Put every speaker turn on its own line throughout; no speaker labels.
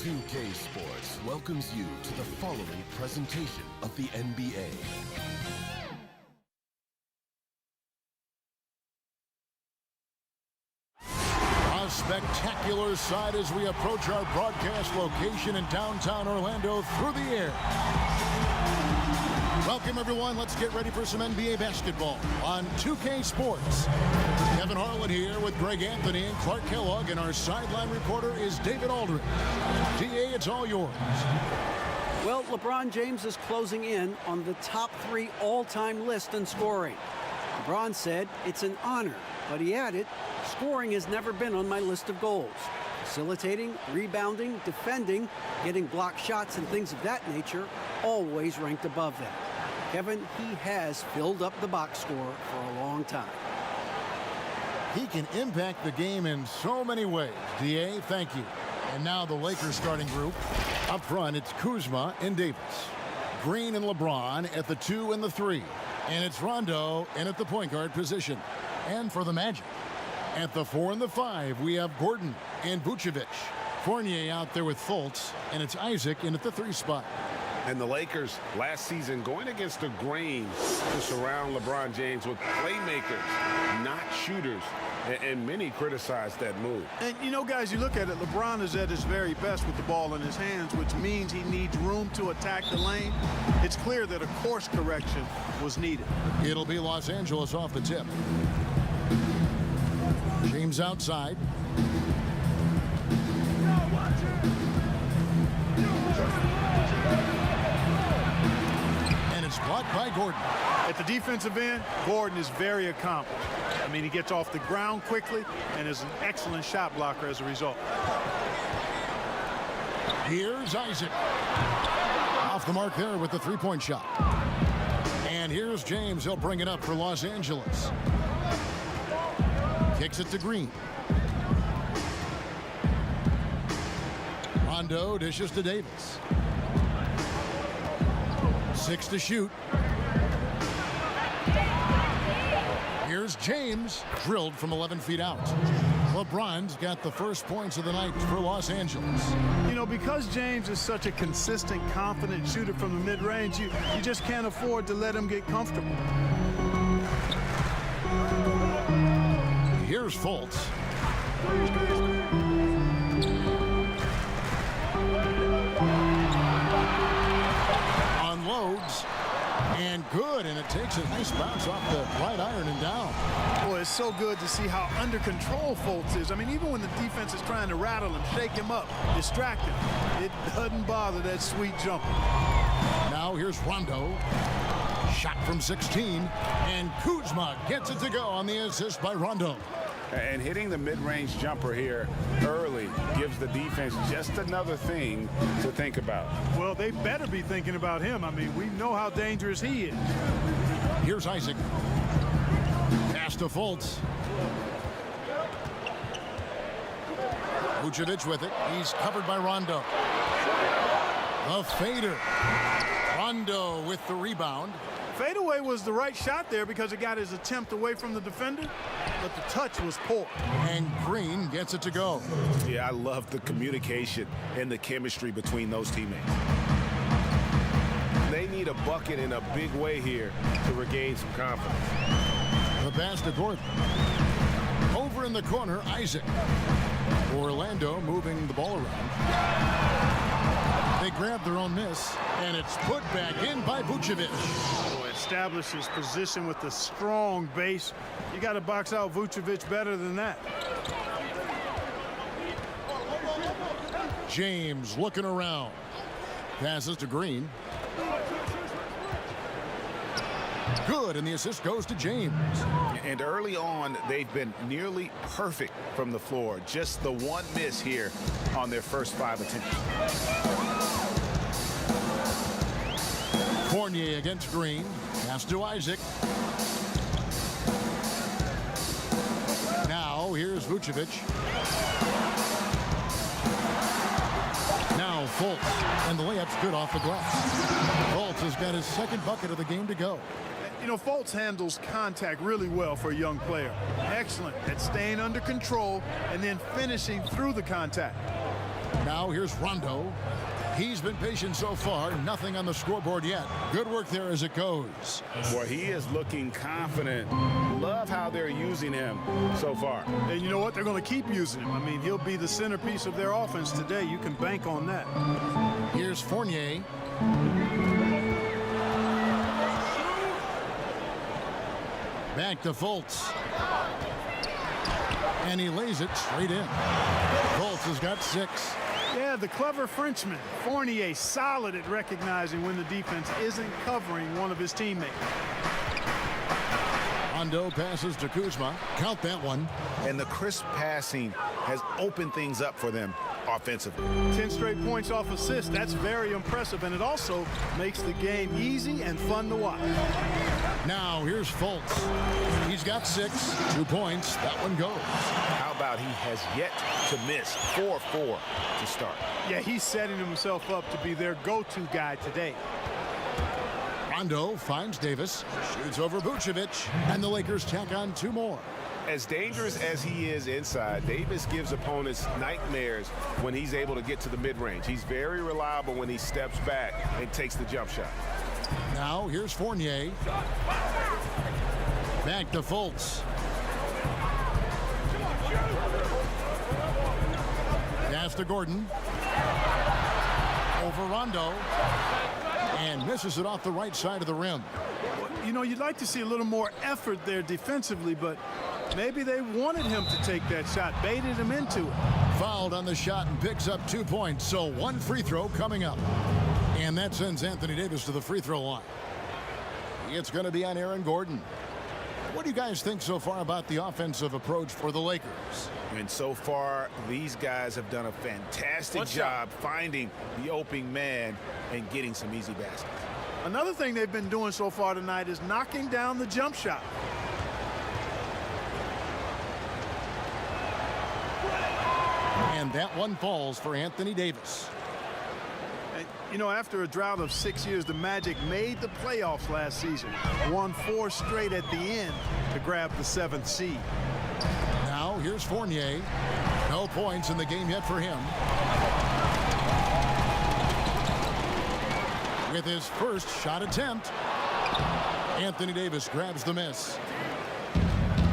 2K Sports welcomes you to the following presentation of the NBA.
A spectacular sight as we approach our broadcast location in downtown Orlando through the air. Welcome, everyone. Let's get ready for some NBA basketball on 2K Sports. Kevin Harlan here with Greg Anthony and Clark Kellogg, and our sideline reporter is David Aldridge. DA, it's all yours.
Well, LeBron James is closing in on the top 3 all-time list in scoring. LeBron said, "It's an honor," but he added, "Scoring has never been on my list of goals. Facilitating, rebounding, defending, getting blocked shots, and things of that nature always ranked above that." Kevin, he has filled up the box score for a long time.
He can impact the game in so many ways. DA, thank you. And now the Lakers starting group. Up front, it's Kuzma and Davis. Green and LeBron at the 2 and the 3. And it's Rondo in at the point guard position. And for the Magic, at the 4 and the 5, we have Gordon and Vucevic. Fournier out there with Fultz, and it's Isaac in at the 3 spot.
And the Lakers last season going against the grain to surround LeBron James with playmakers, not shooters. And many criticized that move.
And, you know, guys, you look at it, LeBron is at his very best with the ball in his hands, which means he needs room to attack the lane. It's clear that a course correction was needed.
It'll be Los Angeles off the tip. James outside. And it's blocked by Gordon.
At the defensive end, Gordon is very accomplished. I mean, he gets off the ground quickly and is an excellent shot blocker as a result.
Here's Isaac. Off the mark there with the 3-point shot. And here's James. He'll bring it up for Los Angeles. Kicks it to Green. Rondo dishes to Davis. 6 to shoot. Here's James, drilled from 11 feet out. LeBron's got the first points of the night for Los Angeles.
You know, because James is such a consistent, confident shooter from the mid-range, you just can't afford to let him get comfortable.
Here's Fultz. Unloads. And good, and it takes a nice bounce off the right iron and down.
Boy, it's so good to see how under control Fultz is. I mean, even when the defense is trying to rattle him, shake him up, distract him, it doesn't bother that sweet jumper.
Now here's Rondo. Shot from 16, and Kuzma gets it to go on the assist by Rondo.
And hitting the mid-range jumper here early gives the defense just another thing to think about.
Well, they better be thinking about him. I mean, we know how dangerous he is.
Here's Isaac. Pass to Fultz. Vucevic with it. He's covered by Rondo. The fader. Rondo with the rebound.
Fadeaway was the right shot there because it got his attempt away from the defender, but the touch was poor.
And Green gets it to go.
Yeah, I love the communication and the chemistry between those teammates. They need a bucket in a big way here to regain some confidence.
The pass to Gordon. Over in the corner, Isaac. Orlando moving the ball around. They grab their own miss, and it's put back in by Vucevic.
Establishes position with a strong base. You got to box out Vucevic better than that.
James looking around. Passes to Green. Good, and the assist goes to James.
And early on, they've been nearly perfect from the floor. Just the one miss here on their first 5 attempts.
Fournier against Green. Pass to Isaac. Now here's Vucevic. Now Fultz. And the layup's good off the glass. Fultz has got his second bucket of the game to go.
You know, Fultz handles contact really well for a young player. Excellent at staying under control and then finishing through the contact.
Now here's Rondo. He's been patient so far. Nothing on the scoreboard yet. Good work there as it goes.
Boy, he is looking confident. Love how they're using him so far.
And you know what? They're going to keep using him. I mean, he'll be the centerpiece of their offense today. You can bank on that.
Here's Fournier. Back to Fultz. And he lays it straight in. Fultz has got 6.
Yeah, the clever Frenchman. Fournier solid at recognizing when the defense isn't covering one of his teammates.
Rondo passes to Kuzma. Count that one.
And the crisp passing has opened things up for them offensively.
10 straight points off assist. That's very impressive, and it also makes the game easy and fun to watch.
Now here's Fultz. He's got 6. 2 points. That one goes.
How about he has yet to miss 4-4 to start?
Yeah, he's setting himself up to be their go-to guy today.
Rondo finds Davis. Shoots over Vucevic. And the Lakers tack on 2 more.
As dangerous as he is inside, Davis gives opponents nightmares when he's able to get to the mid-range. He's very reliable when he steps back and takes the jump shot.
Now here's Fournier. Back to Fultz. Pass to Gordon. Over Rondo. And misses it off the right side of the rim.
You know, you'd like to see a little more effort there defensively, but maybe they wanted him to take that shot, baited him into it.
Fouled on the shot and picks up 2 points, so 1 free throw coming up. And that sends Anthony Davis to the free throw line. It's going to be on Aaron Gordon. What do you guys think so far about the offensive approach for the Lakers?
And so far, these guys have done a fantastic job finding the opening man and getting some easy baskets.
Another thing they've been doing so far tonight is knocking down the jump shot.
And that one falls for Anthony Davis.
You know, after a drought of 6 years, the Magic made the playoffs last season. Won 4 straight at the end to grab the 7th seed.
Now Now here's Fournier. No points in the game yet for him. With his first shot attempt, Anthony Davis grabs the miss.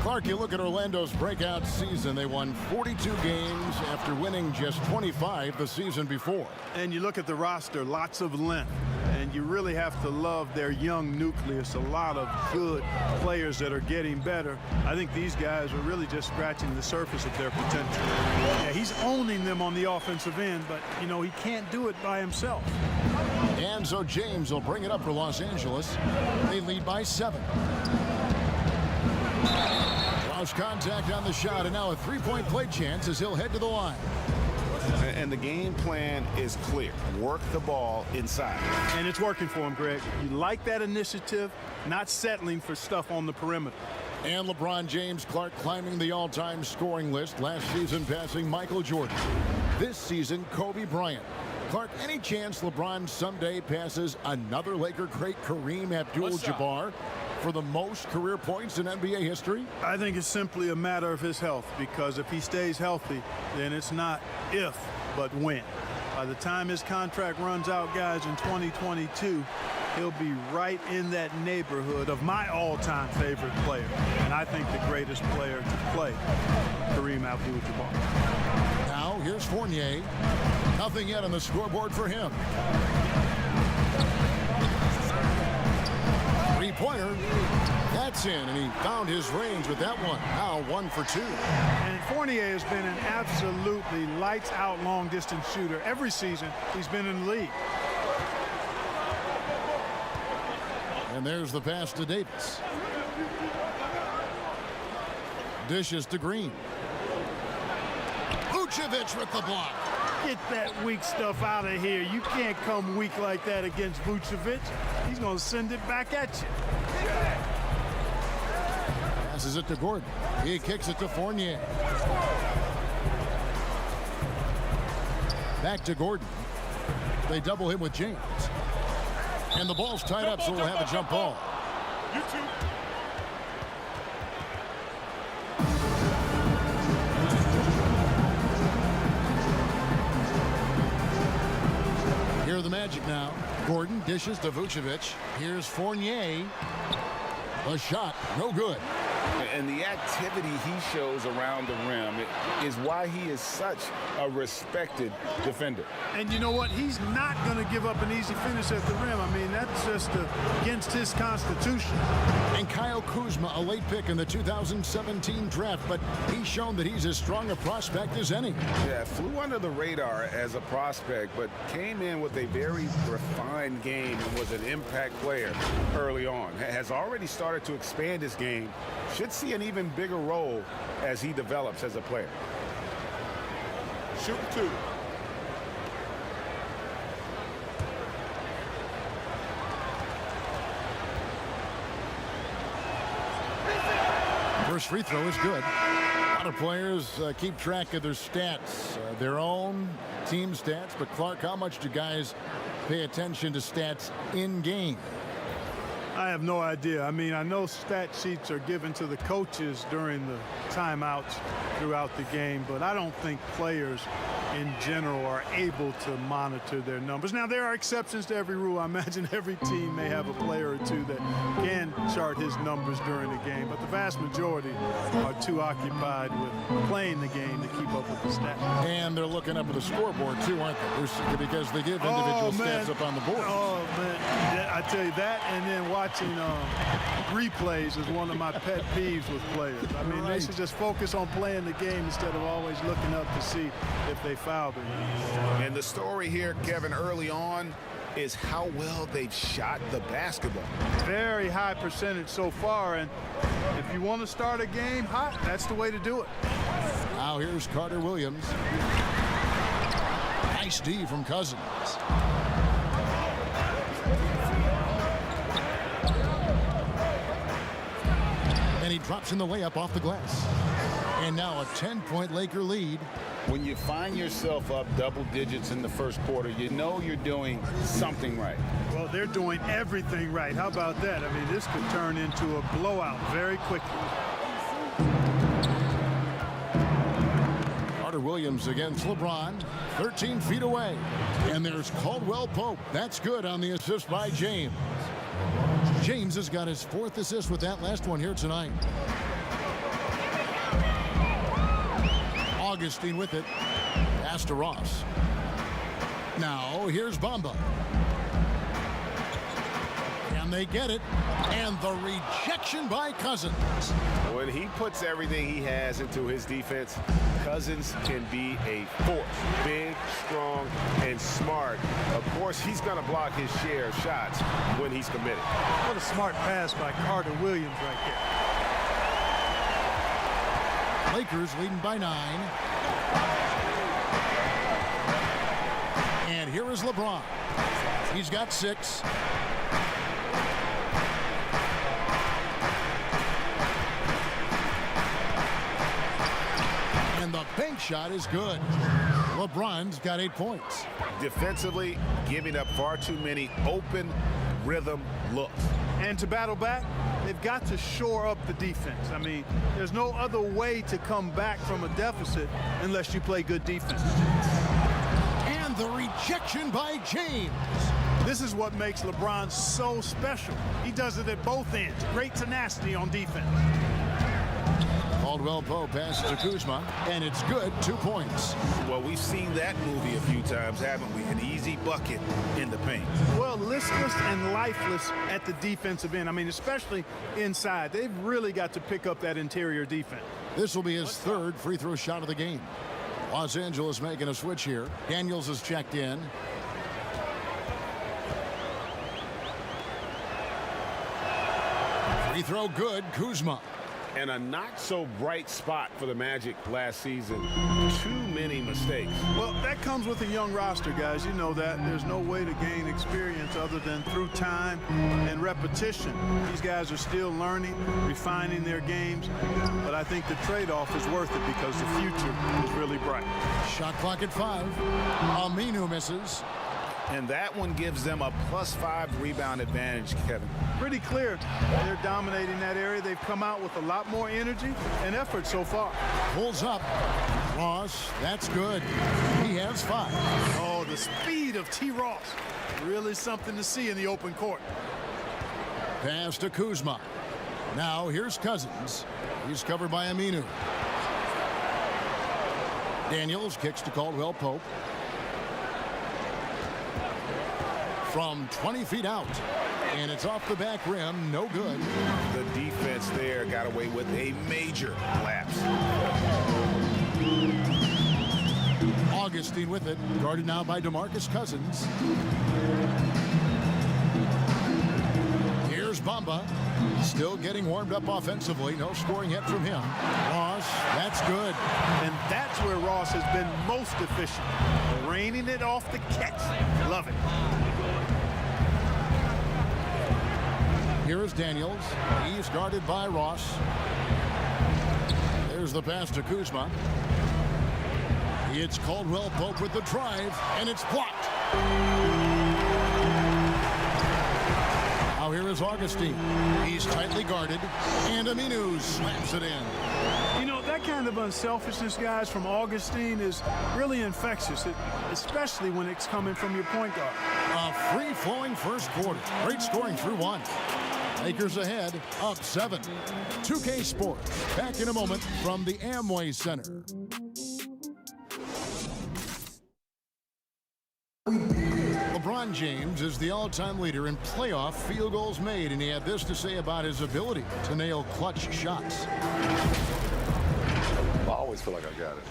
Clark, you look at Orlando's breakout season. They won 42 games after winning just 25 the season before.
And you look at the roster, lots of length. And you really have to love their young nucleus. A lot of good players that are getting better. I think these guys are really just scratching the surface of their potential. Yeah, he's owning them on the offensive end, but, you know, he can't do it by himself.
And so James will bring it up for Los Angeles. They lead by 7. Lost contact on the shot, and now a three-point play chance as he'll head to the line.
And the game plan is clear. Work the ball inside.
And it's working for him, Greg. You like that initiative, not settling for stuff on the perimeter.
And LeBron James, Clark, climbing the all-time scoring list. Last season passing Michael Jordan. This season, Kobe Bryant. Clark, any chance LeBron someday passes another Laker great, Kareem Abdul-Jabbar, for the most career points in NBA history?
I think it's simply a matter of his health, because if he stays healthy, then it's not if, but when. By the time his contract runs out, guys, in 2022, he'll be right in that neighborhood of my all-time favorite player, and I think the greatest player to play, Kareem Abdul-Jabbar.
Now, here's Fournier. Nothing yet on the scoreboard for him. Three-pointer. That's in, and he found his range with that one. Now 1 for 2.
And Fournier has been an absolutely lights-out long-distance shooter every season he's been in the league.
And there's the pass to Davis. Dishes to Green. Vucevic with the block.
Get that weak stuff out of here. You can't come weak like that against Vucevic. He's going to send it back at you.
Passes it to Gordon. He kicks it to Fournier. Back to Gordon. They double him with James. And the ball's tied up, so we'll have a jump ball. Here are the Magic now. Gordon dishes to Vucevic. Here's Fournier. A shot, no good.
And the activity he shows around the rim is why he is such a respected defender.
And you know what? He's not going to give up an easy finish at the rim. I mean, that's just against his constitution.
And Kyle Kuzma, a late pick in the 2017 draft, but he's shown that he's as strong a prospect as any.
Yeah, flew under the radar as a prospect, but came in with a very refined game and was an impact player early on. Has already started to expand his game. Should see an even bigger role as he develops as a player.
Shoot 2.
First free throw is good. A lot of players keep track of their stats, their own team stats. But Clark, how much do guys pay attention to stats in game?
I have no idea. I mean, I know stat sheets are given to the coaches during the timeouts throughout the game, but I don't think players in general are able to monitor their numbers. Now, there are exceptions to every rule. I imagine every team may have a player or two that can chart his numbers during the game, but the vast majority are too occupied with playing the game to keep up with the stats.
And they're looking up at the scoreboard, too, aren't they? Because they give individual stats up on the board.
Oh, man. Yeah, I tell you that, and then watching replays is one of my pet peeves with players. I mean, they should just focus on playing the game instead of always looking up to see if they fouled or not.
And the story here, Kevin, early on is how well they've shot the basketball.
Very high percentage so far, and if you want to start a game hot, that's the way to do it.
Now here's Carter Williams. Nice D from Cousins. And he drops in the layup off the glass. And now a 10-point Laker lead.
When you find yourself up double digits in the first quarter, you know you're doing something right.
Well, they're doing everything right. How about that? I mean, this could turn into a blowout very quickly.
Carter Williams against LeBron, 13 feet away. And there's Caldwell Pope. That's good on the assist by James. James has got his 4th assist with that last one here tonight. Augustine with it. Pass to Ross. Now here's Bamba. And they get it. And the rejection by Cousins.
When he puts everything he has into his defense, Cousins can be a force. Big, strong, and smart. Of course, he's going to block his share of shots when he's committed.
What a smart pass by Carter Williams right there.
Lakers leading by 9. And here is LeBron. He's got 6. And the bank shot is good. LeBron's got 8 points.
Defensively, giving up far too many open rhythm looks.
And to battle back, they've got to shore up the defense. I mean, there's no other way to come back from a deficit unless you play good defense.
And the rejection by James.
This is what makes LeBron so special. He does it at both ends. Great tenacity on defense.
Caldwell Pope passes to Kuzma, and it's good, 2 points.
Well, we've seen that movie a few times, haven't we? An easy bucket in the paint.
Well, listless and lifeless at the defensive end. I mean, especially inside. They've really got to pick up that interior defense.
This will be his 3rd free throw shot of the game. Los Angeles making a switch here. Daniels is checked in. Free throw good, Kuzma.
And a not-so-bright spot for the Magic last season. Too many mistakes.
Well, that comes with a young roster, guys. You know that. There's no way to gain experience other than through time and repetition. These guys are still learning, refining their games. But I think the trade-off is worth it because the future is really bright.
Shot clock at 5. Aminu misses.
And that one gives them a +5 rebound advantage, Kevin.
Pretty clear. They're dominating that area. They've come out with a lot more energy and effort so far.
Pulls up. Ross, that's good. He has 5.
Oh, the speed of T. Ross. Really something to see in the open court.
Pass to Kuzma. Now here's Cousins. He's covered by Aminu. Daniels kicks to Caldwell Pope. From 20 feet out. And it's off the back rim. No good.
The defense there got away with a major lapse.
Augustine with it. Guarded now by DeMarcus Cousins. Here's Bamba. Still getting warmed up offensively. No scoring yet from him. Ross, that's good.
And that's where Ross has been most efficient. Raining it off the catch. Love it.
Here is Daniels. He's guarded by Ross. There's the pass to Kuzma. It's Caldwell Pope with the drive, and it's blocked. Now here is Augustine. He's tightly guarded, and Aminu slams it in.
You know, that kind of unselfishness, guys, from Augustine is really infectious, especially when it's coming from your point guard.
A free-flowing first quarter. Great scoring through 1. Lakers ahead, up 7. 2K Sports, back in a moment from the Amway Center. LeBron James is the all-time leader in playoff field goals made, and he had this to say about his ability to nail clutch shots.
I always feel like I got it.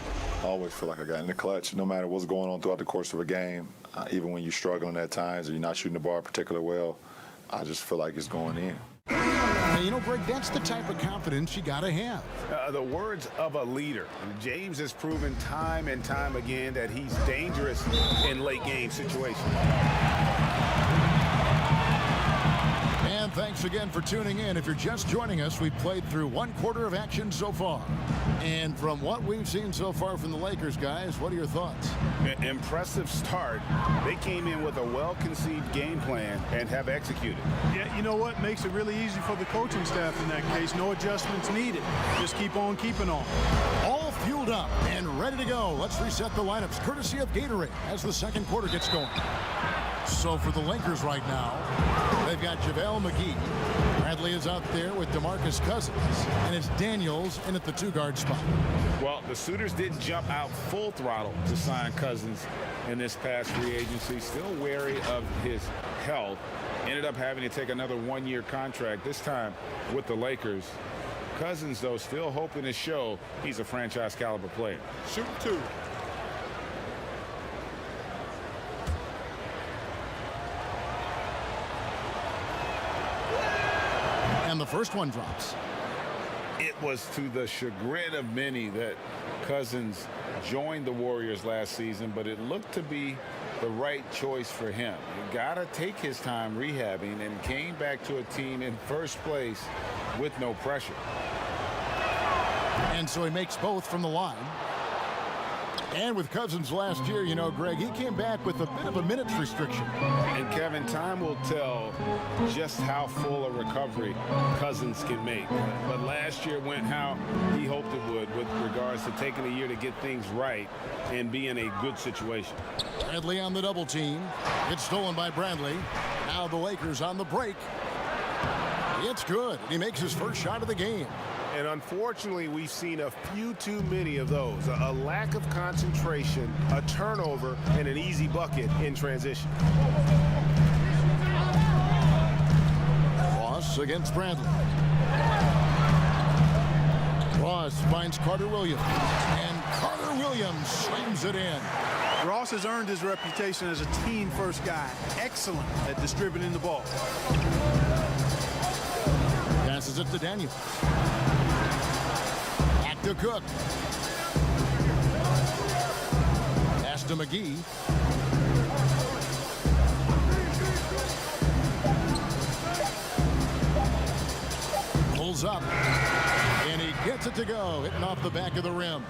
I always feel like I got it in the clutch, no matter what's going on throughout the course of a game. Even when you're struggling at times or you're not shooting the ball particularly well, I just feel like it's going in.
Now, you know, Greg, that's the type of confidence you got to have.
The words of a leader. James has proven time and time again that he's dangerous in late game situations.
And thanks again for tuning in. If you're just joining us, we've played through 1 quarter of action so far. And from what we've seen so far from the Lakers, guys, what are your thoughts?
Impressive start. They came in with a well-conceived game plan and have executed.
Yeah, you know what? Makes it really easy for the coaching staff in that case. No adjustments needed. Just keep on keeping on.
All fueled up and ready. ready to go. Let's reset the lineups, courtesy of Gatorade, as the second quarter gets going. So for the Lakers right now, they've got JaVale McGee. Bradley is out there with DeMarcus Cousins, and it's Daniels in at the 2-guard spot.
Well, the suitors didn't jump out full throttle to sign Cousins in this past free agency. Still wary of his health. Ended up having to take another 1-year contract, this time with the Lakers. Cousins, though, still hoping to show he's a franchise caliber player.
Shoot 2.
And the first one drops.
It was to the chagrin of many that Cousins joined the Warriors last season, but it looked to be the right choice for him. He got to take his time rehabbing and came back to a team in first place with no pressure.
And so he makes both from the line. And with Cousins last year, you know, Greg, he came back with a bit of a minutes restriction.
And Kevin, time will tell just how full a recovery Cousins can make. But last year went how he hoped it would with regards to taking a year to get things right and be in a good situation.
Bradley on the double team. It's stolen by Bradley. Now the Lakers on the break. It's good. He makes his first shot of the game.
And unfortunately, we've seen a few too many of those. A lack of concentration, a turnover, and an easy bucket in transition.
Ross against Bradley. Ross finds Carter Williams. And Carter Williams slams it in.
Ross has earned his reputation as a team-first guy. Excellent at distributing the ball.
Passes it to Daniels. Back to Cook. Pass to McGee. Pulls up. And he gets it to go. Hitting off the back of the rim.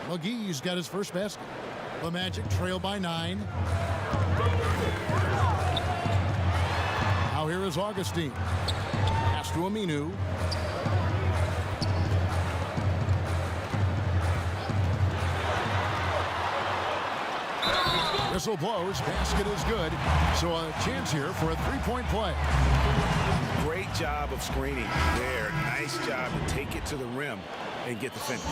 McGee's got his first basket. The Magic trail by 9. Now here is Augustine. Pass to Aminu. Whistle blows. Basket is good. So a chance here for a three-point play.
Great job of screening there. Nice job to take it to the rim and get the finish.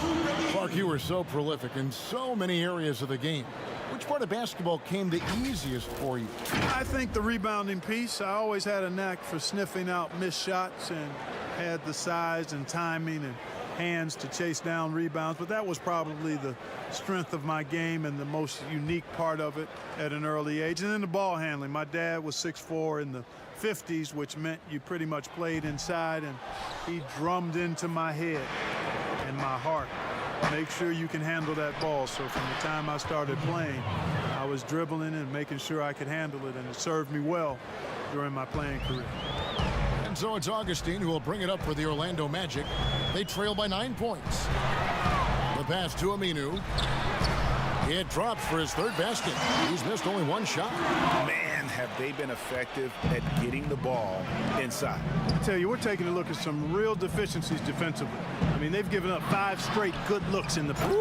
Clark, you were so prolific in so many areas of the game. Which part of basketball came the easiest for you?
I think the rebounding piece. I always had a knack for sniffing out missed shots and had the size and timing and hands to chase down rebounds, but that was probably the strength of my game and the most unique part of it at an early age. And then the ball handling. My dad was 6'4" in the 50s, which meant you pretty much played inside, and he drummed into my head and my heart. Make sure you can handle that ball. So from the time I started playing, I was dribbling and making sure I could handle it, and it served me well during my playing career.
And so it's Augustine who will bring it up for the Orlando Magic. They trail by 9 points. The pass to Aminu. It drops for his third basket. He's missed only one shot.
Man, have they been effective at getting the ball inside.
I tell you, we're taking a look at some real deficiencies defensively. I mean, they've given up 5 straight good looks in the paint.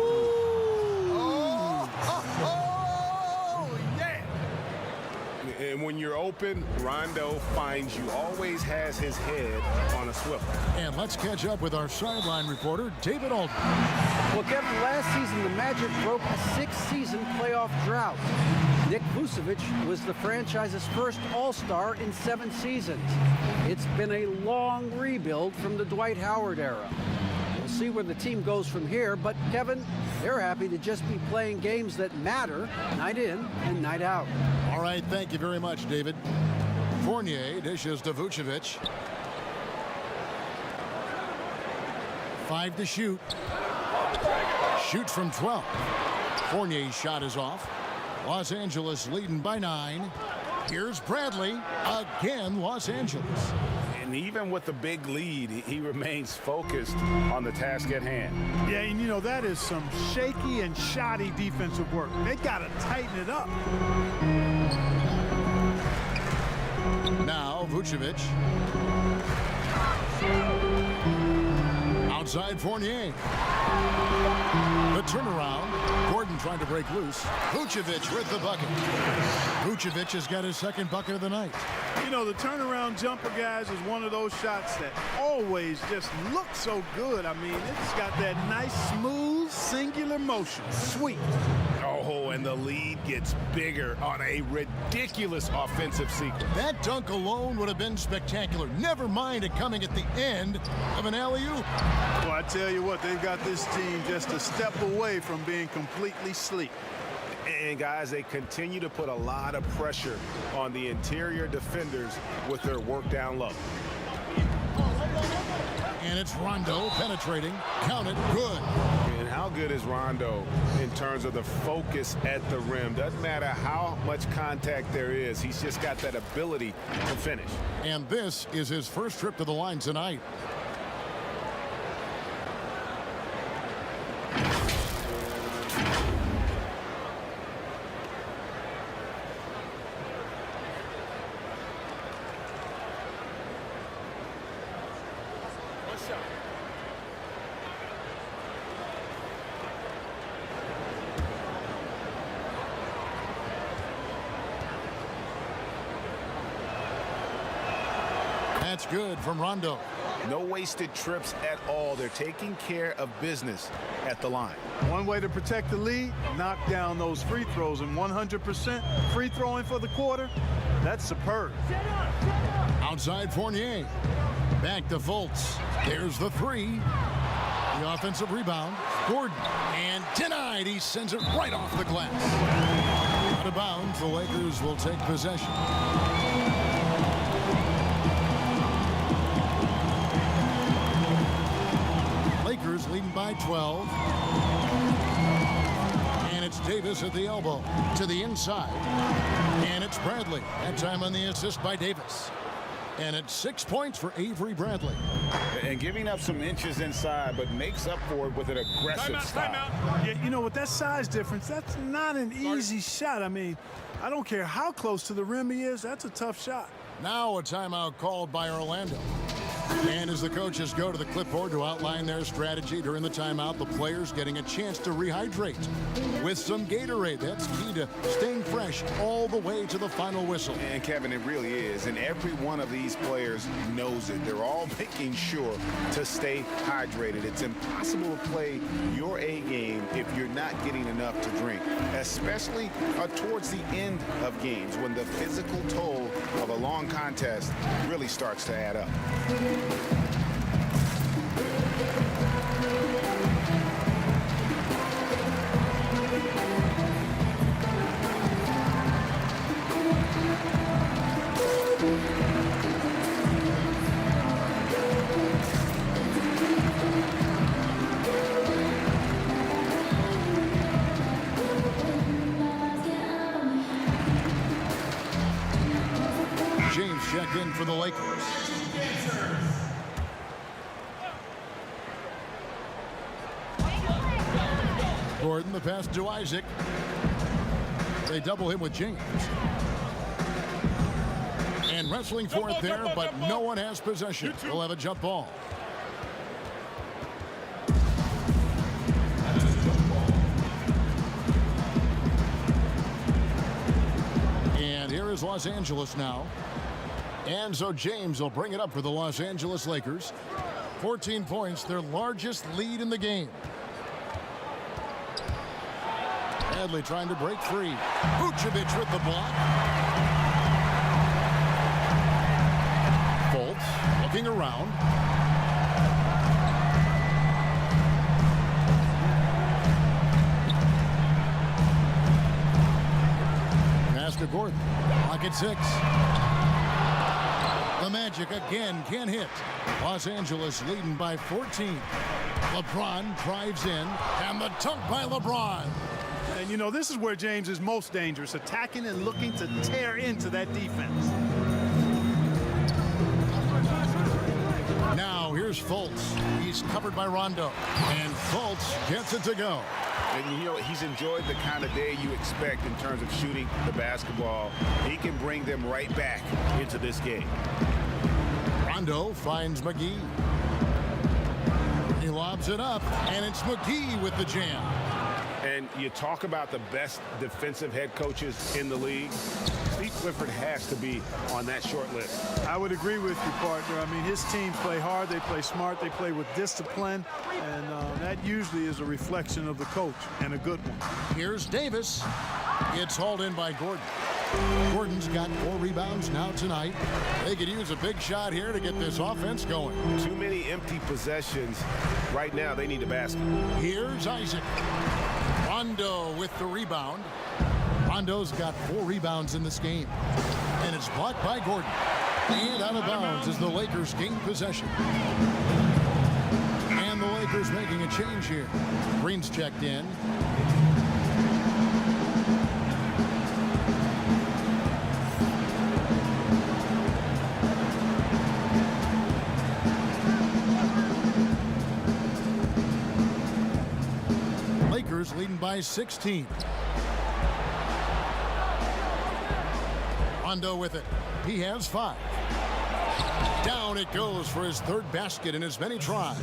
And when you're open, Rondo finds you, always has his head on a swivel.
And let's catch up with our sideline reporter, David Aldridge.
Well, Kevin, last season the Magic broke a 6-season playoff drought. Nick Vucevic was the franchise's first All-Star in 7 seasons. It's been a long rebuild from the Dwight Howard era. We'll see where the team goes from here, but Kevin, they're happy to just be playing games that matter night in and night out.
All right, thank you very much, David. Fournier dishes to Vucevic. 5 to shoot. Shoots from 12. Fournier's shot is off. Los Angeles leading by 9. Here's Bradley. Again, Los Angeles.
And even with the big lead, he remains focused on the task at hand.
Yeah, and you know, that is some shaky and shoddy defensive work. They got to tighten it up.
Now, Vucevic. Outside Fournier. The turnaround. trying to break loose. Vucevic with the bucket. Vucevic has got his second bucket of the night.
You know, the turnaround jumper, guys, is one of those shots that always just look so good. I mean, it's got that nice, smooth, singular motion. Sweet.
Oh, and the lead gets bigger on a ridiculous offensive sequence.
That dunk alone would have been spectacular. Never mind it coming at the end of an alley-oop.
Well, I tell you what, they've got this team just a step away from being completely sleek.
And guys, they continue to put a lot of pressure on the interior defenders with their work down low.
And it's Rondo penetrating. Count it. Good.
And how good is Rondo in terms of the focus at the rim? Doesn't matter how much contact there is. He's just got that ability to finish.
And this is his first trip to the line tonight. That's good from Rondo.
No wasted trips at all. They're taking care of business at the line.
One way to protect the lead, knock down those free throws, and 100% free throwing for the quarter, that's superb.
Outside Fournier. Back to Fultz. There's the three. The offensive rebound. Gordon. And denied. He sends it right off the glass. Out of bounds. The Lakers will take possession. Lakers leading by 12. And it's Davis at the elbow to the inside. And it's Bradley. That time on the assist by Davis. And it's 6 points for Avery Bradley.
And giving up some inches inside, but makes up for it with an aggressive style.
Yeah, you know, with that size difference, that's not an easy shot. I mean, I don't care how close to the rim he is, that's a tough shot.
Now a timeout called by Orlando. And as the coaches go to the clipboard to outline their strategy during the timeout, the players getting a chance to rehydrate with some Gatorade. That's key to staying fresh all the way to the final whistle.
And Kevin, it really is. And every one of these players knows it. They're all making sure to stay hydrated. It's impossible to play your A game if you're not getting enough to drink, especially towards the end of games when the physical toll of a long contest really starts to add up.
James checked in for the Lakers. Gordon, the pass to Isaac. They double him with James. And wrestling for it there, but no one has possession. We'll have a jump ball. And here is Los Angeles now. And so James will bring it up for the Los Angeles Lakers. 14 points, their largest lead in the game. Bradley trying to break free. Vucevic with the block. Fultz looking around. Pass to Gordon. Pocket 6. The Magic again can't hit. Los Angeles leading by 14. LeBron drives in, and the dunk by LeBron.
And, you know, this is where James is most dangerous, attacking and looking to tear into that defense.
Now, here's Fultz. He's covered by Rondo. And Fultz gets it to go.
And, you know, he's enjoyed the kind of day you expect in terms of shooting the basketball. He can bring them right back into this game.
Rondo finds McGee. He lobs it up, and it's McGee with the jam.
And you talk about the best defensive head coaches in the league. Steve Clifford has to be on that short list.
I would agree with you, partner. I mean, his teams play hard, they play smart, they play with discipline, and that usually is a reflection of the coach, and a good one.
Here's Davis. It's hauled in by Gordon. Gordon's got 4 rebounds now tonight. They could use a big shot here to get this offense going.
Too many empty possessions. Right now, they need a basket.
Here's Isaac. Rondo with the rebound. Rondo's got 4 rebounds in this game. And it's blocked by Gordon. And out of bounds as the Lakers gain possession. And the Lakers making a change here. Green's checked in. Lakers leading by 16. Rondo with it. He has 5. Down it goes for his 3rd basket in as many tries.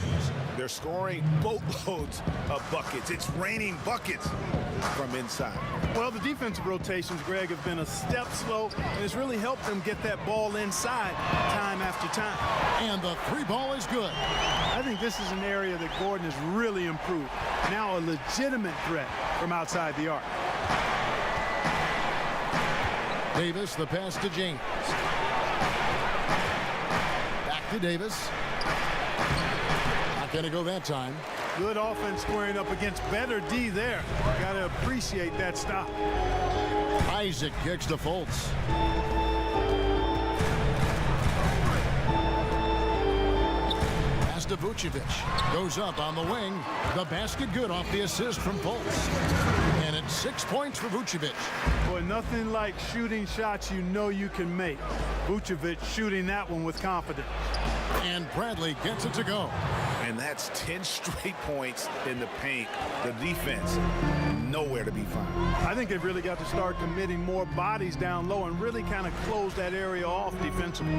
They're scoring boatloads of buckets. It's raining buckets from inside.
Well, the defensive rotations, Greg, have been a step slow, and it's really helped them get that ball inside time after time.
And the 3 ball is good.
I think this is an area that Gordon has really improved. Now a legitimate threat from outside the arc.
Davis, the pass to James. Back to Davis. Not going to go that time.
Good offense squaring up against better D there. Got to appreciate that stop.
Isaac kicks to Fultz. Pass to Vucevic. Goes up on the wing. The basket good off the assist from Fultz. And it's 6 points for Vucevic.
Boy, nothing like shooting shots you know you can make. Vucevic shooting that one with confidence.
And Bradley gets it to go.
And that's 10 straight points in the paint. The defense, nowhere to be found.
I think they've really got to start committing more bodies down low and really kind of close that area off defensively.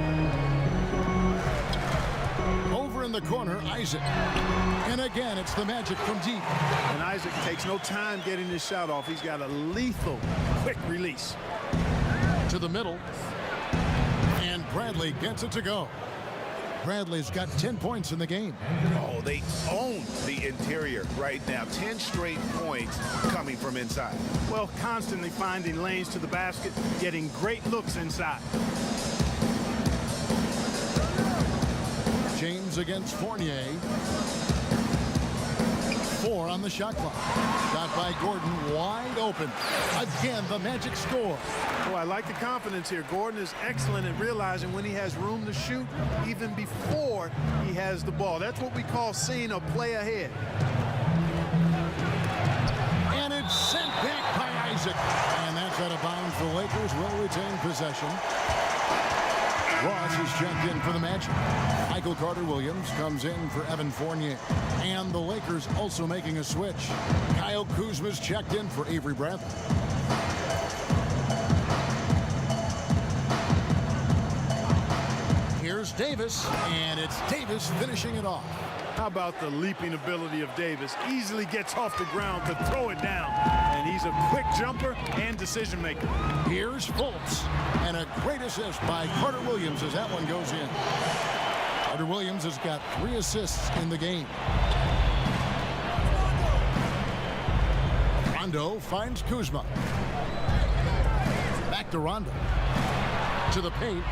Over in the corner, Isaac. And again, it's the Magic from deep.
And Isaac takes no time getting his shot off. He's got a lethal, quick release.
To the middle. And Bradley gets it to go. Bradley's got 10 points in the game.
Oh, they own the interior right now. 10 straight points coming from inside.
Well, constantly finding lanes to the basket, getting great looks inside.
James against Fournier. 4 on the shot clock. Got by Gordon, wide open. Again, the Magic score.
Oh, I like the confidence here. Gordon is excellent at realizing when he has room to shoot, even before he has the ball. That's what we call seeing a play ahead.
And it's sent back by Isaac. And that's out of bounds. The Lakers will retain possession. Ross is checked in for the Magic. Michael Carter-Williams comes in for Evan Fournier. And the Lakers also making a switch. Kyle Kuzma's checked in for Avery Bradley. Here's Davis, and it's Davis finishing it off.
How about the leaping ability of Davis? Easily gets off the ground to throw it down. And he's a quick jumper and decision maker.
Here's Fultz, and a great assist by Carter-Williams as that one goes in. Carter-Williams has got 3 assists in the game. Rondo finds Kuzma. Back to Rondo. To the paint.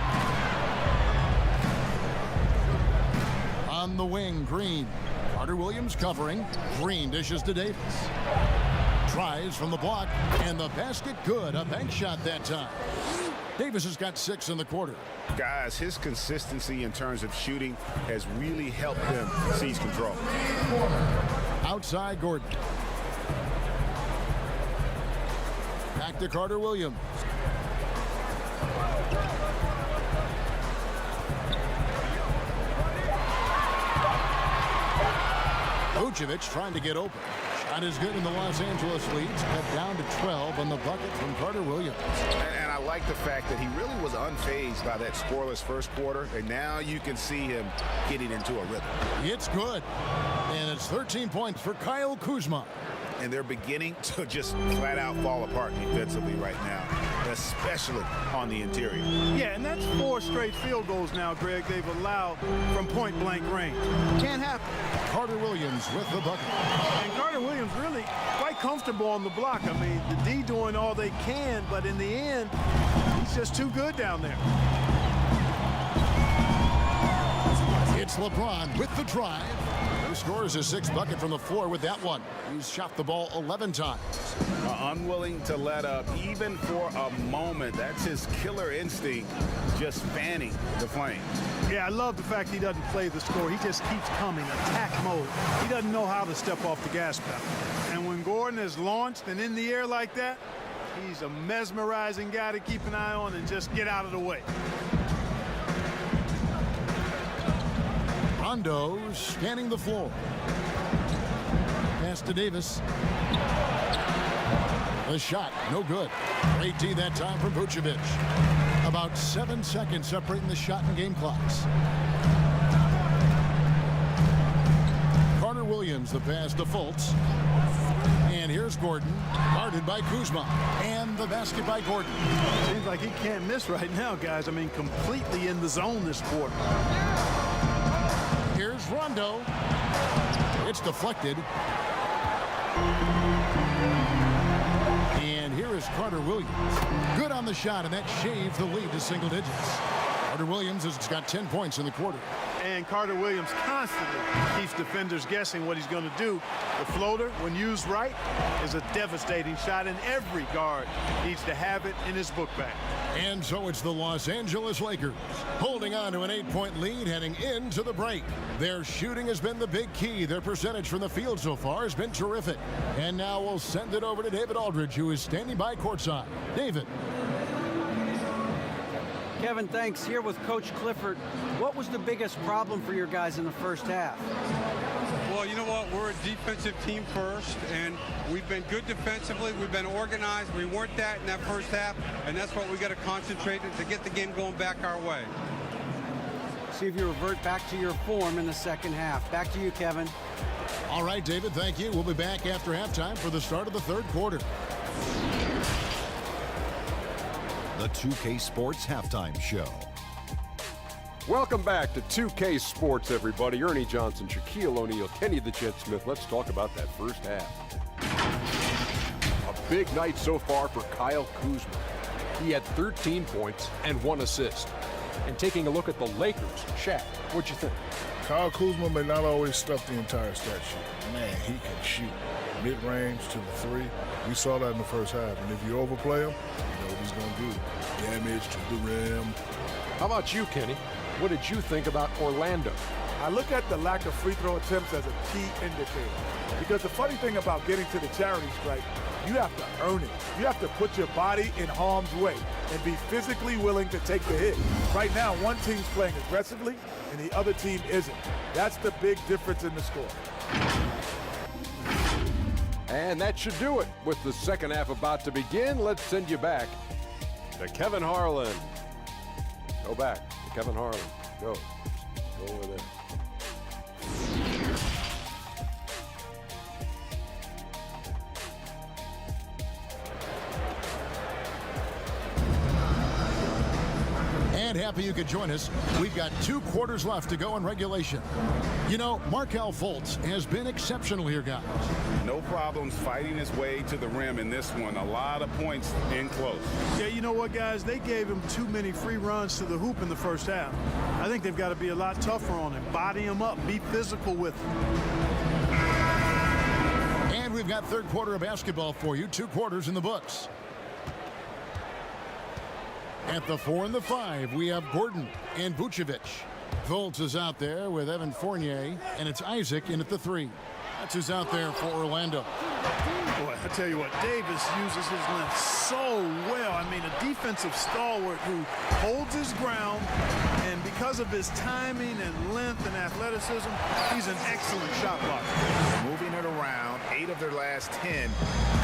On the wing, Green. Carter-Williams covering. Green dishes to Davis. Tries from the block, and the basket good. A bank shot that time. Davis has got 6 in the quarter.
Guys, his consistency in terms of shooting has really helped them seize control.
Outside Gordon. Back to Carter-Williams. Vucevic trying to get open. Shot is good, and the Los Angeles leads cut down to 12 on the bucket from Carter-Williams.
And I like the fact that he really was unfazed by that scoreless first quarter, and now you can see him getting into a rhythm.
It's good, and it's 13 points for Kyle Kuzma.
and they're beginning to just flat out fall apart defensively right now, especially on the interior.
Yeah, and that's 4 straight field goals now, Greg, they've allowed from point-blank range. Can't happen.
Carter Williams with the bucket.
And Carter Williams really quite comfortable on the block. I mean, the D doing all they can, but in the end, he's just too good down there.
It's LeBron with the drive. He scores his 6th bucket from the floor with that one. He's shot the ball 11 times.
Unwilling to let up even for a moment. That's his killer instinct, just fanning the flames.
Yeah, I love the fact he doesn't play the score. He just keeps coming, attack mode. He doesn't know how to step off the gas pedal. And when Gordon is launched and in the air like that, he's a mesmerizing guy to keep an eye on and just get out of the way.
Rondo scanning the floor. Pass to Davis. The shot, no good. Great D that time from Vucevic. About 7 seconds separating the shot and game clocks. Carter Williams, the pass to Fultz. And here's Gordon, guarded by Kuzma. And the basket by Gordon.
Seems like he can't miss right now, guys. I mean, completely in the zone this quarter.
Here's Rondo. It's deflected. And here is Carter Williams. Good on the shot, and that shaves the lead to single digits. Carter Williams has got 10 points in the quarter.
And Carter Williams constantly keeps defenders guessing what he's going to do. The floater, when used right, is a devastating shot, and every guard needs to have it in his book bag.
And so it's the Los Angeles Lakers holding on to an 8-point lead heading into the break. Their shooting has been the big key. Their percentage from the field so far has been terrific. And now we'll send it over to David Aldridge, who is standing by courtside. David.
Kevin, thanks. Here with Coach Clifford. What was the biggest problem for your guys in the first half?
Well, you know what? We're a defensive team first, and we've been good defensively. We've been organized. We weren't that in that first half, and that's what we got to concentrate on to get the game going back our way.
See if you revert back to your form in the second half. Back to you, Kevin.
All right, David, thank you. We'll be back after halftime for the start of the third quarter.
The 2K Sports Halftime Show.
Welcome back to 2K Sports, everybody. Ernie Johnson, Shaquille O'Neal, Kenny the Jet Smith. Let's talk about that first half. A big night so far for Kyle Kuzma. He had 13 points and 1 assist. And taking a look at the Lakers, Shaq, what'd you think?
Kyle Kuzma may not always stuff the entire stat sheet. Man, he can shoot mid-range to the 3. We saw that in the first half. And if you overplay him, you know what he's going to do. Damage to the rim.
How about you, Kenny? What did you think about Orlando?
I look at the lack of free throw attempts as a key indicator. Because the funny thing about getting to the charity stripe, you have to earn it. You have to put your body in harm's way and be physically willing to take the hit. Right now, one team's playing aggressively and the other team isn't. That's the big difference in the score.
And that should do it. With the second half about to begin, let's send you back to Kevin Harlan. Go back to Kevin Harlan. Go. Go over there.
And happy you could join us. We've got 2 quarters left to go in regulation. You know, Markelle Fultz has been exceptional here, guys.
No problems fighting his way to the rim in this one. A lot of points in close.
Yeah, you know what, guys? They gave him too many free runs to the hoop in the first half. I think they've got to be a lot tougher on him. Body him up. Be physical with him.
And we've got third quarter of basketball for you. 2 quarters in the books. At the 4 and the 5, we have Gordon and Vucevic. Fultz is out there with Evan Fournier, and it's Isaac in at the 3. That's who's out there for Orlando.
Boy, I tell you what, Davis uses his length so well. I mean, a defensive stalwart who holds his ground, and because of his timing and length and athleticism, he's an excellent shot blocker.
Moving it around, 8 of their last 10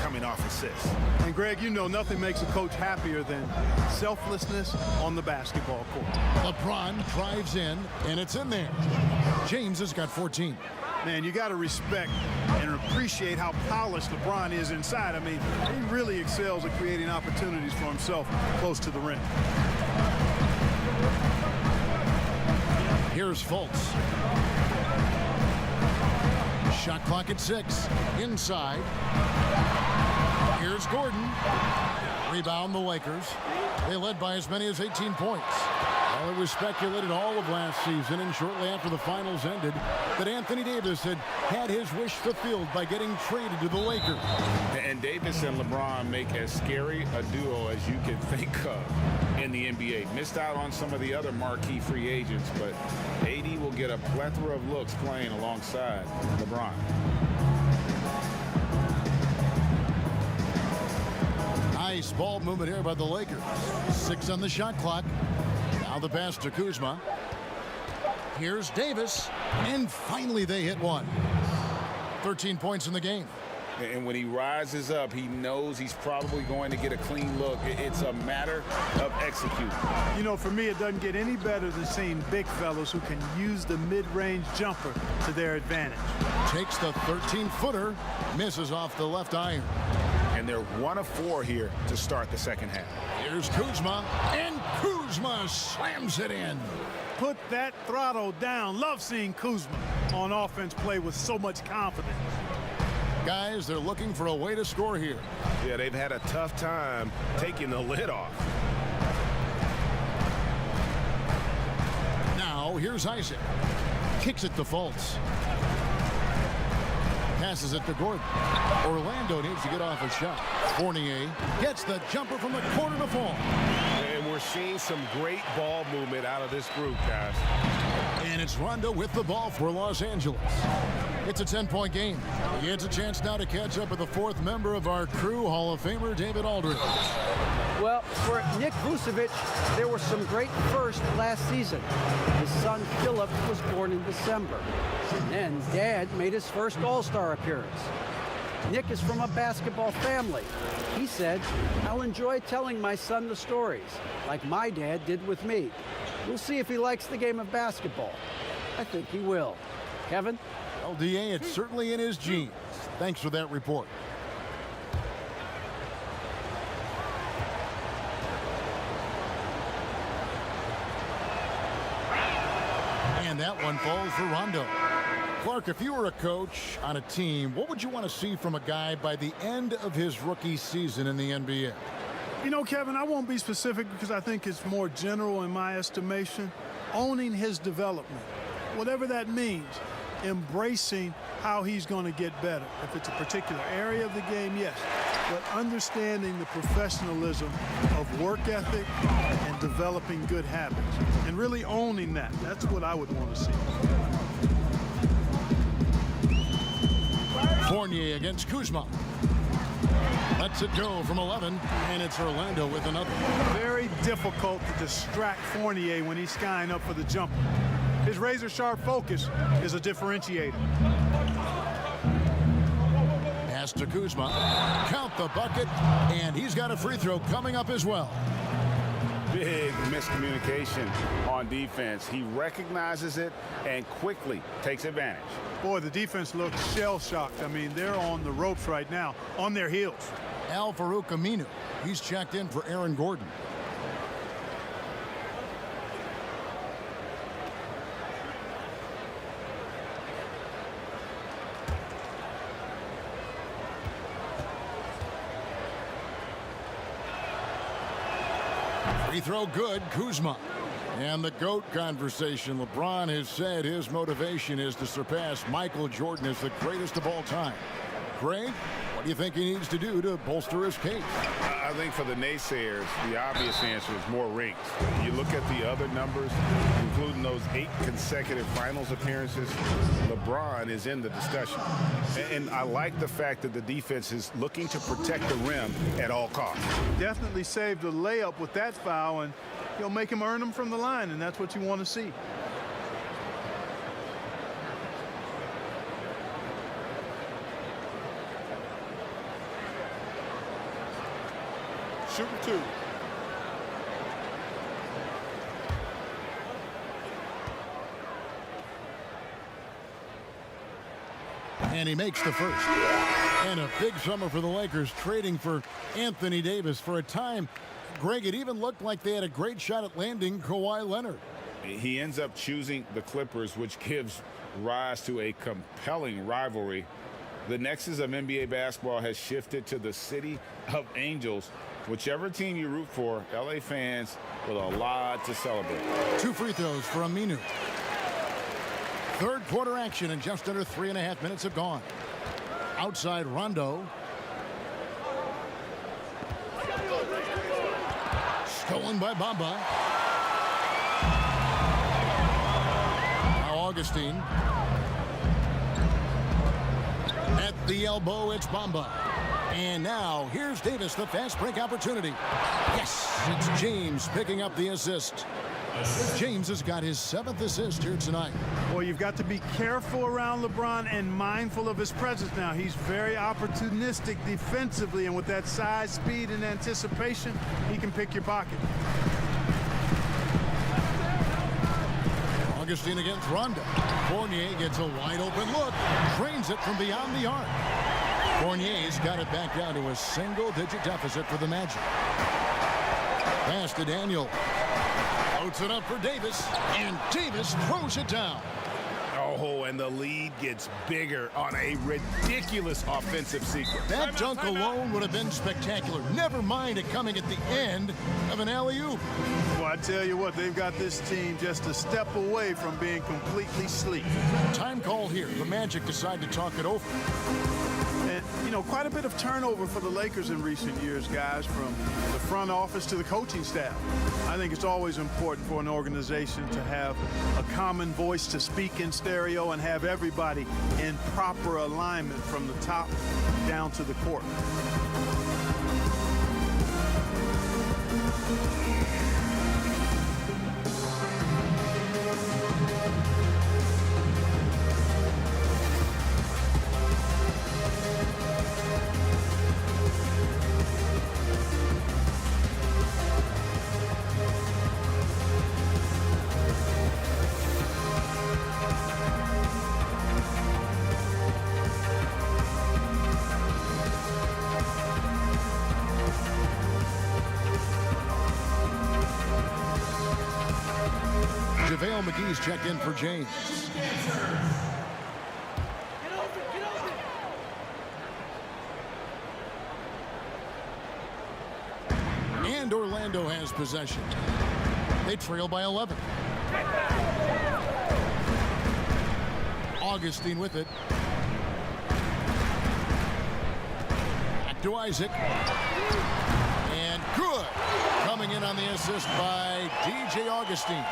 coming off assists.
And Greg, you know nothing makes a coach happier than selflessness on the basketball court.
LeBron drives in, and it's in there. James has got 14.
Man, you got to respect and appreciate how polished LeBron is inside. I mean, he really excels at creating opportunities for himself close to the rim.
Here's Fultz. Shot clock at 6. Inside. Here's Gordon. Rebound the Lakers. They led by as many as 18 points. Well, it was speculated all of last season and shortly after the finals ended that Anthony Davis had his wish fulfilled by getting traded to the Lakers.
And Davis and LeBron make as scary a duo as you can think of in the NBA. Missed out on some of the other marquee free agents, but AD will get a plethora of looks playing alongside LeBron.
Nice ball movement here by the Lakers. 6 on the shot clock. Now the pass to Kuzma. Here's Davis. And finally they hit one. 13 points in the game.
And when he rises up, he knows he's probably going to get a clean look. It's a matter of executing.
You know, for me, it doesn't get any better than seeing big fellas who can use the mid-range jumper to their advantage.
Takes the 13-footer. Misses off the left iron.
And they're 1 of 4 here to start the second half.
Here's Kuzma. And Kuzma slams it in.
Put that throttle down. Love seeing Kuzma on offense play with so much confidence.
Guys, they're looking for a way to score here.
Yeah, they've had a tough time taking the lid off.
Now, here's Isaac. Kicks it to Fultz. Passes it to Gordon. Orlando needs to get off a shot. Fournier gets the jumper from the corner to fall.
And we're seeing some great ball movement out of this group, guys.
And it's Rondo with the ball for Los Angeles. It's a 10-point game. He gets a chance now to catch up with the 4th member of our crew, Hall of Famer David Aldridge.
Well, for Nick Vucevic, there were some great firsts last season. His son Philip was born in December. And then Dad made his first All-Star appearance. Nick is from a basketball family. He said, "I'll enjoy telling my son the stories, like my dad did with me. We'll see if he likes the game of basketball." I think he will. Kevin?
Well, DA, it's certainly in his genes. Thanks for that report. And that one falls for Rondo. Clark, if you were a coach on a team, what would you want to see from a guy by the end of his rookie season in the NBA?
You know, Kevin, I won't be specific because I think it's more general in my estimation. Owning his development, whatever that means, embracing how he's going to get better. If it's a particular area of the game, yes. But understanding the professionalism of work ethic and developing good habits and really owning that. That's what I would want to see.
Fournier against Kuzma. Lets it go from 11, and it's Orlando with another.
Very difficult to distract Fournier when he's skying up for the jumper. His razor-sharp focus is a differentiator.
Pass to Kuzma. Count the bucket, and he's got a free throw coming up as well.
Big miscommunication on defense. He recognizes it and quickly takes advantage.
Boy, the defense looks shell-shocked. I mean, they're on the ropes right now, on their heels.
Al-Farouq Aminu. He's checked in for Aaron Gordon. Free throw good, Kuzma. And the GOAT conversation. LeBron has said his motivation is to surpass Michael Jordan as the greatest of all time. Greg, what do you think he needs to do to bolster his case?
I think for the naysayers, the obvious answer is more rings. You look at the other numbers, including those 8 consecutive finals appearances, LeBron is in the discussion. And I like the fact that the defense is looking to protect the rim at all costs.
Definitely saved a layup with that foul, and he'll make him earn them from the line, and that's what you want to see.
Shooting 2.
And he makes the first. And a big summer for the Lakers, trading for Anthony Davis. For a time, Greg, it even looked like they had a great shot at landing Kawhi Leonard.
He ends up choosing the Clippers, which gives rise to a compelling rivalry. The nexus of NBA basketball has shifted to the city of angels. Whichever team you root for, LA fans with a lot to celebrate.
2 free throws for Aminu. Third quarter action, and just under 3.5 minutes have gone. Outside Rondo. Stolen by Bamba. Now Augustine. At the elbow, it's Bamba. And now, here's Davis, the fast break opportunity. Yes, it's James picking up the assist. James has got his 7th assist here tonight.
Well, you've got to be careful around LeBron and mindful of his presence now. He's very opportunistic defensively, and with that size, speed, and anticipation, he can pick your pocket.
Augustine against Rondo. Fournier gets a wide open look, drains it from beyond the arc. Fournier's got it back down to a single-digit deficit for the Magic. Pass to Daniel. Floats it up for Davis, and Davis throws it down.
Oh, and the lead gets bigger on a ridiculous offensive sequence.
That dunk alone would have been spectacular. Never mind it coming at the end of an alley-oop.
Well, I tell you what, they've got this team just a step away from being completely sleek.
Time call here. The Magic decide to talk it over.
And, you know, quite a bit of turnover for the Lakers in recent years, guys, from the front office to the coaching staff. I think it's always important for an organization to have a common voice to speak in stereo and have everybody in proper alignment from the top down to the court.
McGee's checked in for James. And Orlando has possession. They trail by 11. Augustine with it. Back to Isaac. And good. Coming in on the assist by DJ Augustine.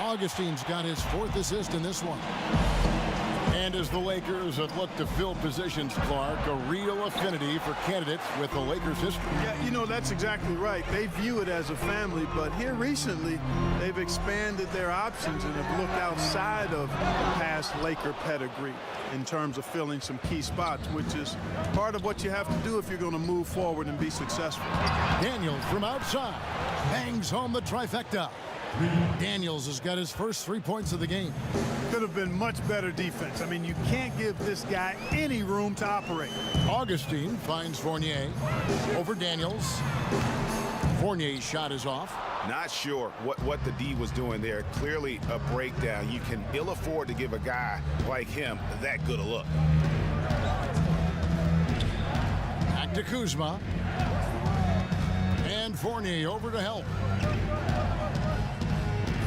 Augustine's got his 4th assist in this one. And as the Lakers have looked to fill positions, Clark, a real affinity for candidates with the Lakers history.
Yeah, you know, that's exactly right. They view it as a family, but here recently, they've expanded their options and have looked outside of past Laker pedigree in terms of filling some key spots, which is part of what you have to do if you're going to move forward and be successful.
Daniels from outside bangs home the trifecta. Daniels has got his first 3 points of the game.
Could have been much better defense. I mean, you can't give this guy any room to operate.
Augustine finds Fournier over Daniels. Fournier's shot is off.
Not sure what the D was doing there. Clearly a breakdown. You can ill afford to give a guy like him that good a look.
Back to Kuzma. And Fournier over to help.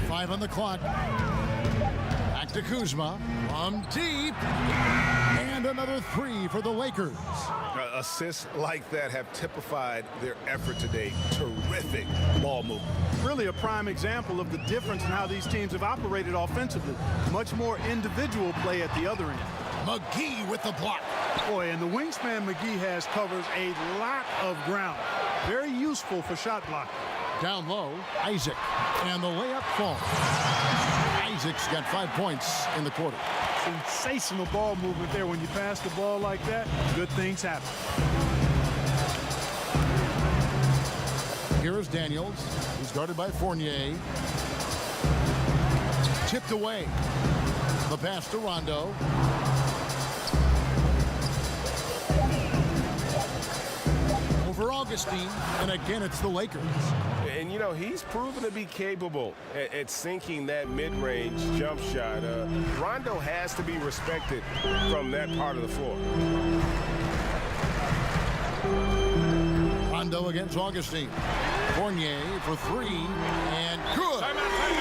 5 on the clock. Back to Kuzma. From deep. And another 3 for the Lakers.
Assists like that have typified their effort today. Terrific ball movement.
Really a prime example of the difference in how these teams have operated offensively. Much more individual play at the other end.
McGee with the block.
Boy, and the wingspan McGee has covers a lot of ground. Very useful for shot blocking.
Down low, Isaac. And the layup falls. Isaac's got 5 points in the quarter.
Sensational ball movement there. When you pass the ball like that, good things happen.
Here is Daniels. He's guarded by Fournier. Tipped away. The pass to Rondo. Augustine, and again it's the Lakers.
And, you know, he's proven to be capable at sinking that mid-range jump shot. Rondo has to be respected from that part of the floor.
Rondo against Augustine. Fournier for three, and good.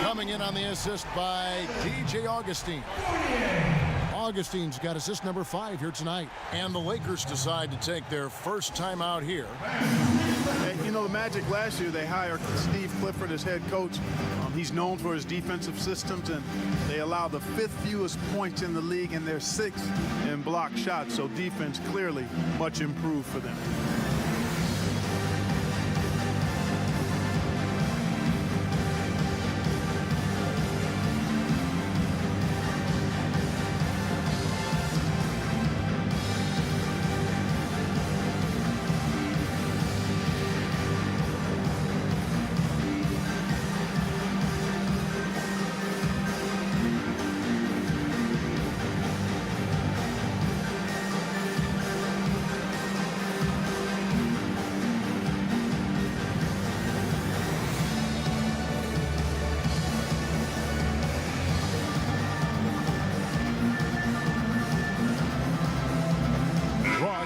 Coming in on the assist by DJ Augustine. Augustine's got assist number 5 here tonight. And the Lakers decide to take their first time out here.
And, you know, the Magic last year, they hired Steve Clifford as head coach. He's known for his defensive systems, and they allow the 5th fewest points in the league, and they're 6th in block shots. So defense clearly much improved for them.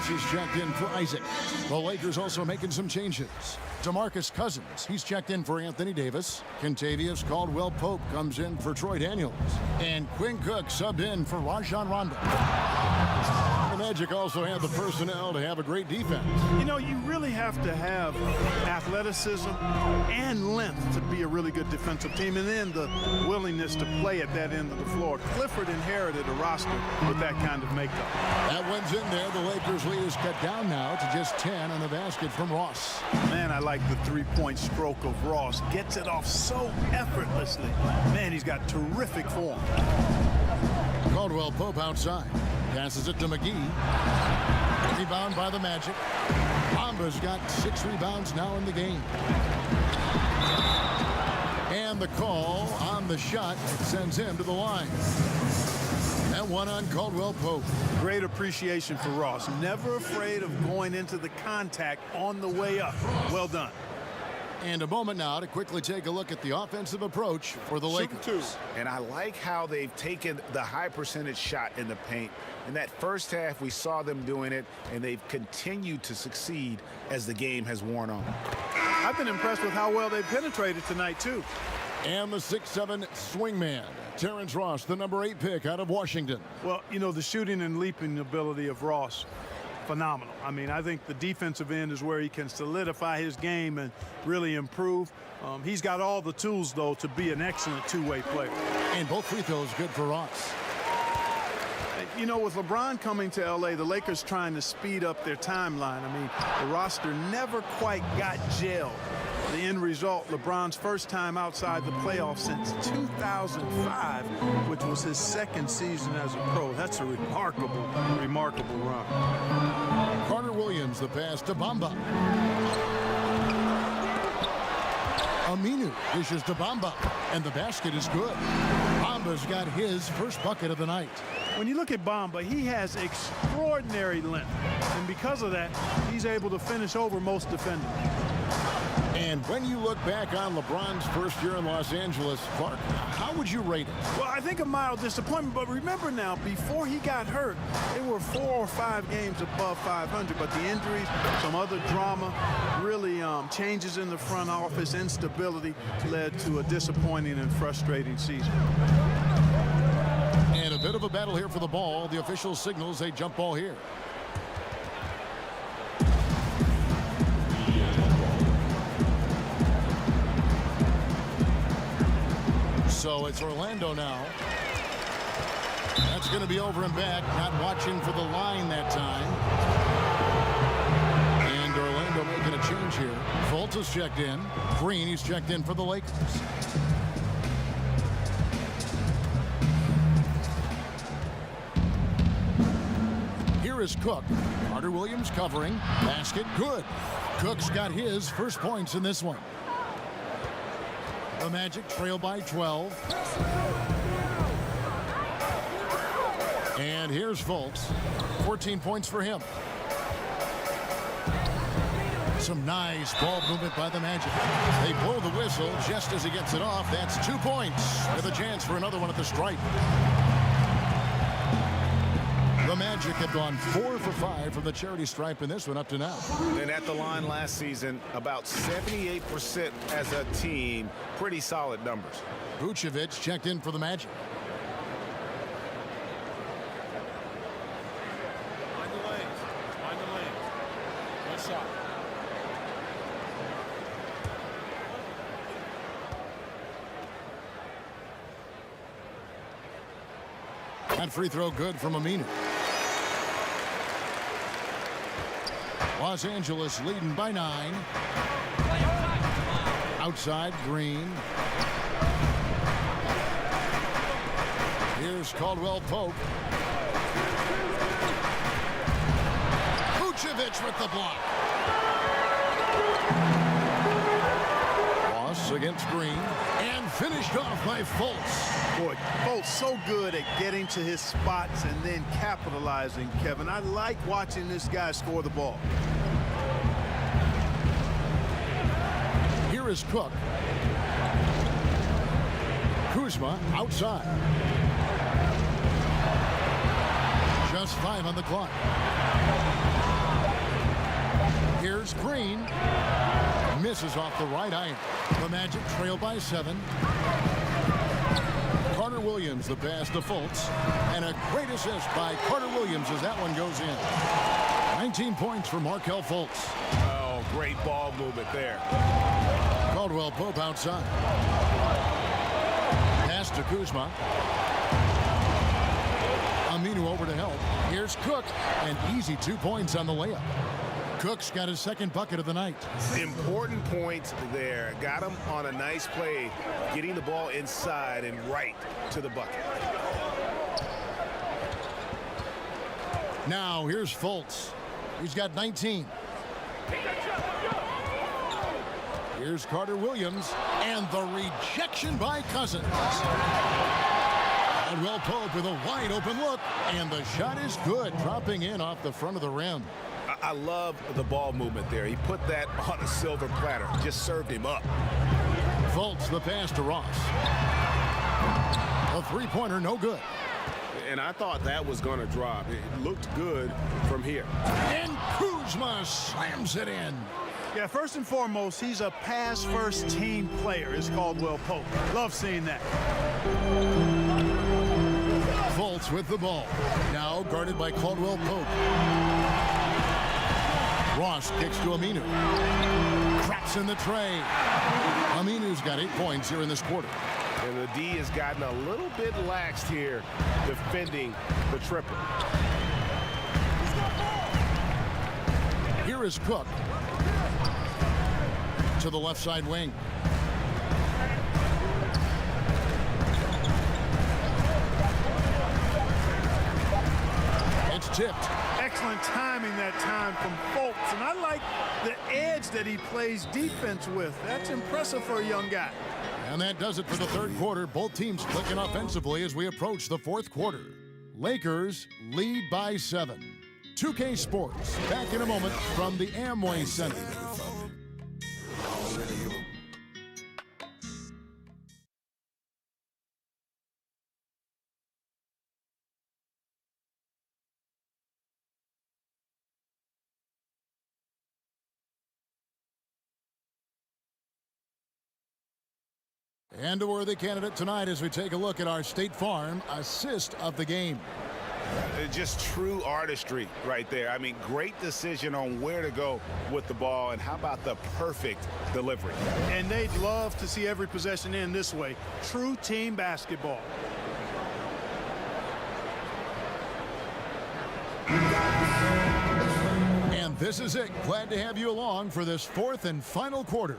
He's checked in for Isaac. The Lakers also making some changes. DeMarcus Cousins, he's checked in for Anthony Davis. Kentavious Caldwell-Pope comes in for Troy Daniels. And Quinn Cook subbed in for Rajon Rondo. The Magic also have the personnel to have a great defense.
You know, you really have to have athleticism and length to be a really good defensive team, and then the willingness to play at that end of the floor. Clifford inherited a roster with that kind of makeup.
That one's in there. The Lakers lead is cut down now to just 10 on the basket from Ross.
Man, I like the three-point stroke of Ross. Gets it off so effortlessly. Man, he's got terrific form.
Caldwell-Pope outside. Passes it to McGee. Rebound by the Magic. Bamba's got 6 rebounds now in the game. And the call on the shot sends him to the line. That one on Caldwell-Pope.
Great appreciation for Ross. Never afraid of going into the contact on the way up. Well done.
And a moment now to quickly take a look at the offensive approach for the Lakers.
And I like how they've taken the high percentage shot in the paint. In that first half, we saw them doing it, and they've continued to succeed as the game has worn on.
I've been impressed with how well they penetrated tonight, too.
And the 6'7" swingman, Terrence Ross, the number 8 pick out of Washington.
Well, you know, the shooting and leaping ability of Ross, phenomenal. I mean, I think the defensive end is where he can solidify his game and really improve. He's got all the tools, though, to be an excellent two-way player.
And both free throws good for Ross.
You know, with LeBron coming to L.A., the Lakers trying to speed up their timeline. I mean, the roster never quite got gelled. The end result, LeBron's first time outside the playoffs since 2005, which was his 2nd season as a pro. That's a remarkable, remarkable run.
Carter Williams, the pass to Bamba. Aminu dishes to Bamba, and the basket is good. Bamba's got his first bucket of the night.
When you look at Bamba, he has extraordinary length, and because of that, he's able to finish over most defenders.
And when you look back on LeBron's first year in Los Angeles, Clark, how would you rate it?
Well, I think a mild disappointment, but remember now, before he got hurt, there were 4 or 5 games above 500, but the injuries, some other drama, really changes in the front office, instability led to a disappointing and frustrating season.
And a bit of a battle here for the ball. The official signals a jump ball here. So it's Orlando now. That's going to be over and back. Not watching for the line that time. And Orlando making a change here. Fultz is checked in. Green, he's checked in for the Lakers. Here is Cook. Carter Williams covering. Basket good. Cook's got his first points in this one. The Magic trail by 12. And here's Fultz. 14 points for him. Some nice ball movement by the Magic. They blow the whistle just as he gets it off. That's 2 points with a chance for another one at the stripe. The Magic have gone 4 for 5 from the charity stripe in this one up to now.
And at the line last season, about 78% as a team. Pretty solid numbers.
Vucevic checked in for the Magic.
Mind the lanes. Mind the lanes. One shot.
That free throw good from Aminu. Los Angeles leading by 9. Outside, Green. Here's Caldwell Pope. Vucevic with the block. Ross against Green. And finished off by Fultz.
Boy, Fultz so good at getting to his spots and then capitalizing, Kevin. I like watching this guy score the ball.
Here is Cook. Kuzma outside. Just 5 on the clock. Here's Green. Misses off the right iron. The Magic trail by 7. Carter Williams, the pass to Fultz. And a great assist by Carter Williams as that one goes in. 19 points for Markelle Fultz.
Oh, great ball movement there.
Caldwell Pope outside. Pass to Kuzma. Aminu over to help. Here's Cook. And easy 2 points on the layup. Cook's got his second bucket of the night.
Important points there. Got him on a nice play, getting the ball inside and right to the bucket.
Now here's Fultz. He's got 19. Here's Carter Williams. And the rejection by Cousins. Caldwell Pope with a wide open look. And the shot is good, dropping in off the front of the rim.
I love the ball movement there. He put that on a silver platter. Just served him up.
Fultz the pass to Ross. A three-pointer, no good.
And I thought that was going to drop. It looked good from here.
And Kuzma slams it in.
Yeah, first and foremost, he's a pass-first team player, is Caldwell Pope. Love seeing that.
Fultz with the ball. Now guarded by Caldwell Pope. Ross kicks to Aminu. Traps in the tray. Aminu's got 8 points here in this quarter.
And the D has gotten a little bit laxed here defending the triple.
Here is Cook. To the left side wing. It's tipped.
Excellent timing that time from Fultz. And I like the edge that he plays defense with. That's impressive for a young guy.
And that does it for the third quarter. Both teams clicking offensively as we approach the fourth quarter. Lakers lead by 7. 2K Sports back in a moment from the Amway Center. And a worthy candidate tonight as we take a look at our State Farm assist of the game.
Just true artistry right there. I mean, great decision on where to go with the ball, and how about the perfect delivery?
And they'd love to see every possession end this way. True team basketball.
And this is it. Glad to have you along for this fourth and final quarter.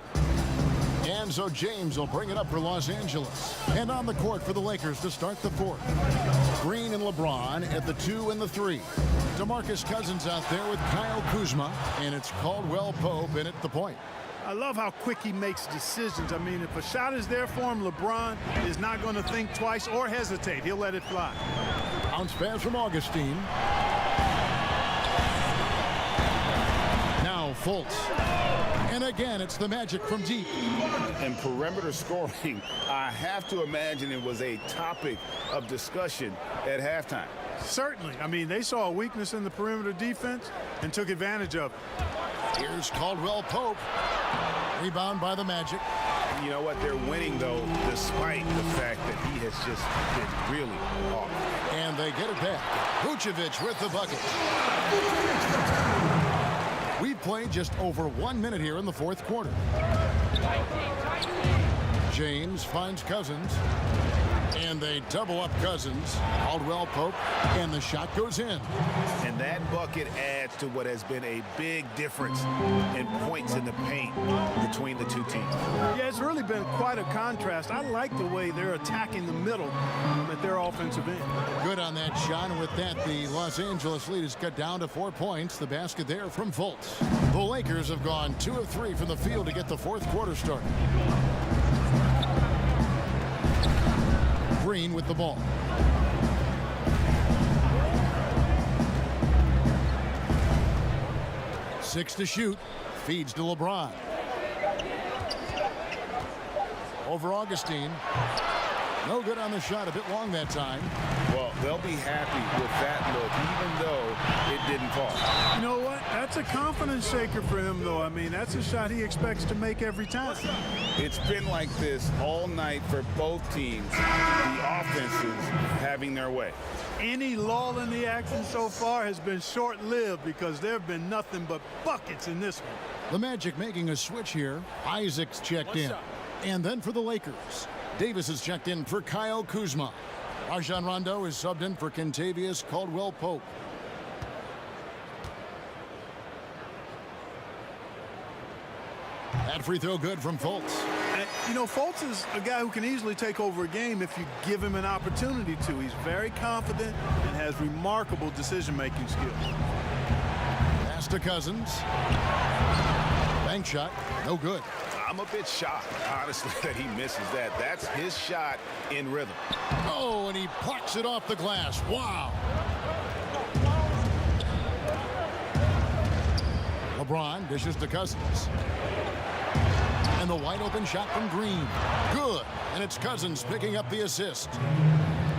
And so James will bring it up for Los Angeles. And on the court for the Lakers to start the fourth. Green and LeBron at the 2 and the 3. DeMarcus Cousins out there with Kyle Kuzma. And it's Caldwell Pope in at the point.
I love how quick he makes decisions. I mean, if a shot is there for him, LeBron is not going to think twice or hesitate. He'll let it fly.
Bounce pass from Augustine. Now Fultz. And again, it's the Magic from deep.
And perimeter scoring, I have to imagine it was a topic of discussion at halftime.
Certainly. I mean, they saw a weakness in the perimeter defense and took advantage of it.
Here's Caldwell Pope. Rebound by the Magic.
You know what? They're winning, though, despite the fact that he has just been really off.
And they get it back. Vucevic with the bucket. We've played just over 1 minute here in the fourth quarter. James finds Cousins. And they double up Cousins. Caldwell Pope. And the shot goes in.
And that bucket adds to what has been a big difference in points in the paint between the two teams.
Yeah, it's really been quite a contrast. I like the way they're attacking the middle at their offensive end.
Good on that shot. And with that, the Los Angeles lead is cut down to 4 points. The basket there from Fultz. The Lakers have gone 2 of 3 from the field to get the fourth quarter started. Green with the ball. Six to shoot. Feeds to LeBron. Over Augustine. No good on the shot. A bit long that time.
Well, they'll be happy with that look, even though it didn't fall.
You know what? That's a confidence shaker for him, though. I mean, that's a shot he expects to make every time.
It's been like this all night for both teams. The offenses having their way.
Any lull in the action so far has been short-lived because there have been nothing but buckets in this one.
The Magic making a switch here. Isaac's checked in. And then for the Lakers, Davis is checked in for Kyle Kuzma. Rajon Rondo is subbed in for Kentavious Caldwell-Pope. That free throw good from Fultz.
And, you know, Fultz is a guy who can easily take over a game if you give him an opportunity to. He's very confident and has remarkable decision-making skills.
Pass to Cousins. Bank shot, no good.
I'm a bit shocked, honestly, that he misses that. That's his shot in rhythm.
Oh, and he plucks it off the glass. Wow. LeBron dishes to Cousins. And the wide open shot from Green. Good. And it's Cousins picking up the assist.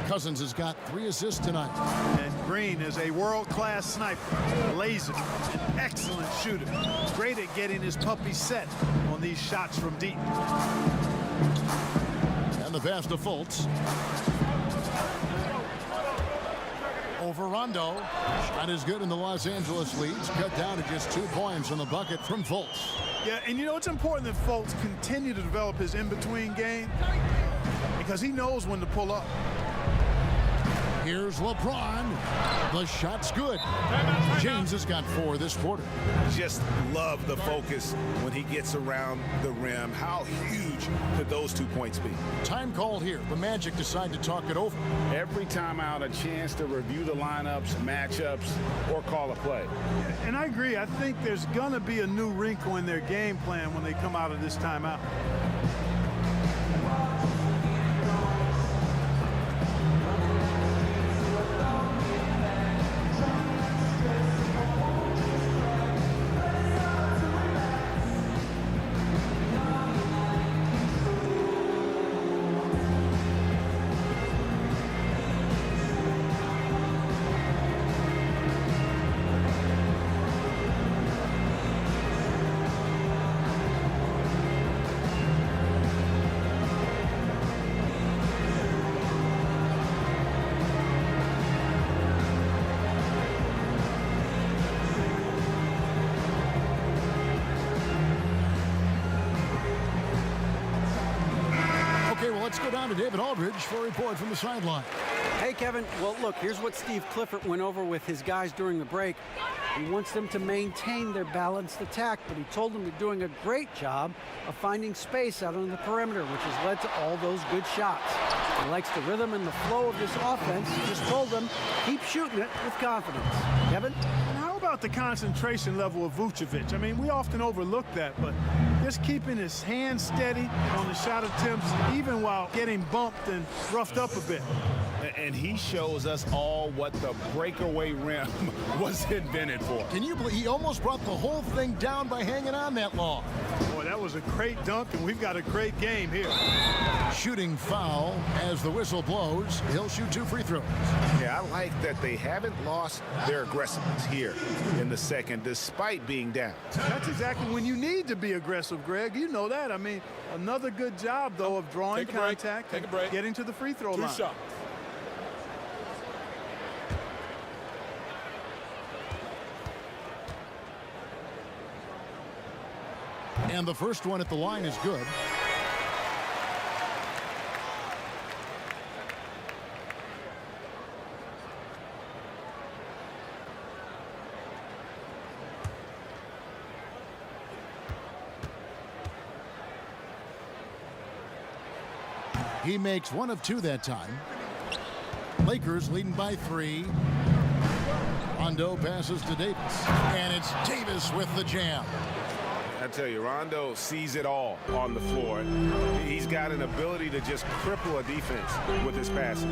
Cousins has got 3 assists tonight.
And Green is a world-class sniper. Lazy. An excellent shooter. Great at getting his puppy set on these shots from deep.
And the pass to Fultz. Over Rondo. Shot is good, and the Los Angeles leads cut down to just 2 points on the bucket from Fultz.
Yeah, and you know, it's important that Fultz continue to develop his in-between game because he knows when to pull up.
Here's LeBron. The shot's good. James has got 4 this quarter.
Just love the focus when he gets around the rim. How huge could those 2 points be?
Time called here. The Magic decide to talk it over.
Every time out, a chance to review the lineups, matchups, or call a play.
And I agree. I think there's going to be a new wrinkle in their game plan when they come out of this timeout.
Let's go down to David Aldridge for a report from the sideline.
Hey, Kevin. Well, look, here's what Steve Clifford went over with his guys during the break. He wants them to maintain their balanced attack, but he told them they're doing a great job of finding space out on the perimeter, which has led to all those good shots. He likes the rhythm and the flow of this offense. He just told them, keep shooting it with confidence. Kevin?
And how about the concentration level of Vucevic? I mean, we often overlook that, but just keeping his hands steady on the shot attempts, even while getting bumped and roughed up a bit.
And he shows us all what the breakaway rim was invented for.
Can you believe he almost brought the whole thing down by hanging on that long?
Boy, that was a great dunk, and we've got a great game here.
Shooting foul as the whistle blows. He'll shoot 2 free throws.
Yeah, I like that they haven't lost their aggressiveness here in the second, despite being down.
That's exactly when you need to be aggressive, Greg. You know that. I mean, another good job, though, of drawing contact and getting to the free throw line.
Shot.
And the first one at the line is good. He makes 1 of 2 that time. Lakers leading by 3. Rondo passes to Davis. And it's Davis with the jam.
I tell you, Rondo sees it all on the floor. He's got an ability to just cripple a defense with his passing.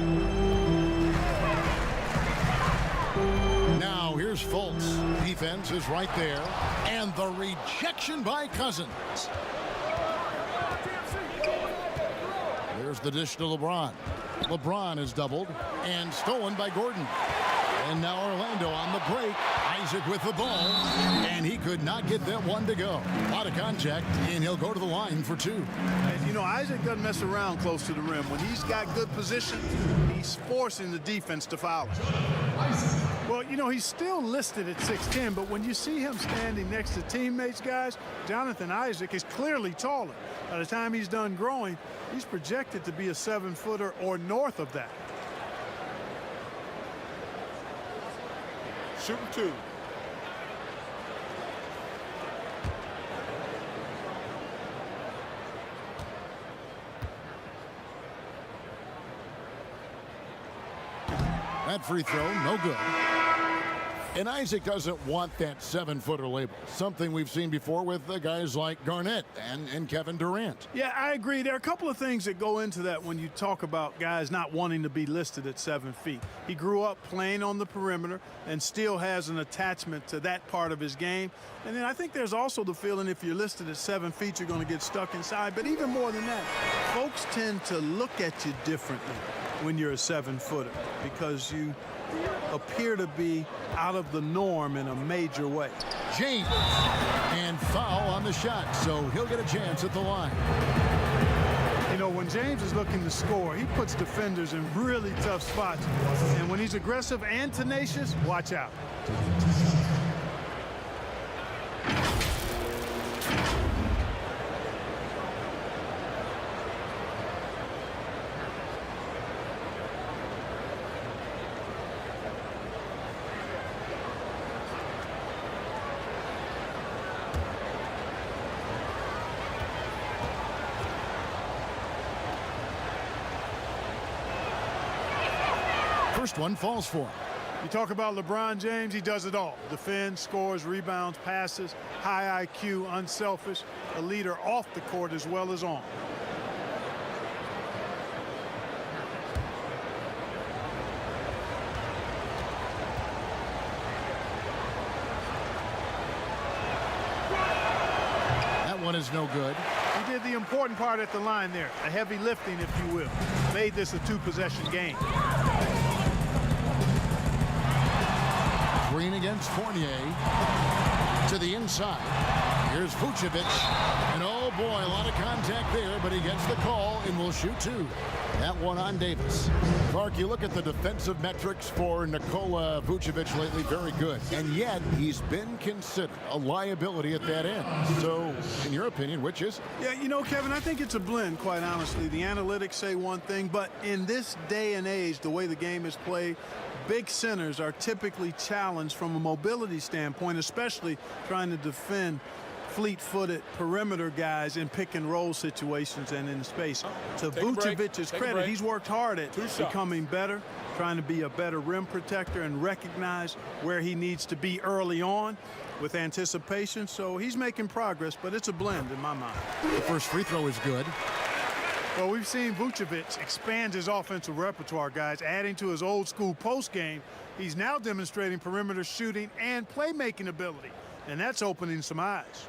Now here's Fultz. Defense is right there. And the rejection by Cousins. There's the dish to LeBron. LeBron is doubled and stolen by Gordon. And now Orlando on the break. Isaac with the ball. And he could not get that one to go. A lot of contact, and he'll go to the line for 2.
And, you know, Isaac doesn't mess around close to the rim. When he's got good position, he's forcing the defense to foul him. Well, you know, he's still listed at 6'10", but when you see him standing next to teammates, guys, Jonathan Isaac is clearly taller. By the time he's done growing, he's projected to be a 7-footer or north of that.
Shooting 2.
That free throw, no good. And Isaac doesn't want that 7-footer label, something we've seen before with guys like Garnett and Kevin Durant.
Yeah, I agree. There are a couple of things that go into that when you talk about guys not wanting to be listed at 7 feet. He grew up playing on the perimeter and still has an attachment to that part of his game. And then I think there's also the feeling if you're listed at 7 feet, you're going to get stuck inside. But even more than that, folks tend to look at you differently when you're a 7-footer because you appear to be out of the norm in a major way.
James, and foul on the shot, so he'll get a chance at the line.
You know, when James is looking to score, he puts defenders in really tough spots. And when he's aggressive and tenacious, watch out.
First one falls for him.
You talk about LeBron James, he does it all. Defends, scores, rebounds, passes, high IQ, unselfish, a leader off the court as well as on.
That one is no good.
He did the important part at the line there, the heavy lifting, if you will. Made this a 2-possession game.
Green against Fournier to the inside. Here's Vucevic, and oh boy, a lot of contact there, but he gets the call and will shoot 2. That one on Davis. Clark, you look at the defensive metrics for Nikola Vucevic lately, very good, and yet he's been considered a liability at that end. So, in your opinion, which is it?
Yeah, you know, Kevin, I think it's a blend, quite honestly. The analytics say one thing, but in this day and age, the way the game is played, big centers are typically challenged from a mobility standpoint, especially trying to defend fleet-footed perimeter guys in pick-and-roll situations and in space. To Vucevic's credit, he's worked hard at becoming better, trying to be a better rim protector and recognize where he needs to be early on with anticipation. So he's making progress, but it's a blend in my mind.
The first free throw is good.
Well, we've seen Vucevic expand his offensive repertoire, guys, adding to his old-school post game. He's now demonstrating perimeter shooting and playmaking ability, and that's opening some eyes.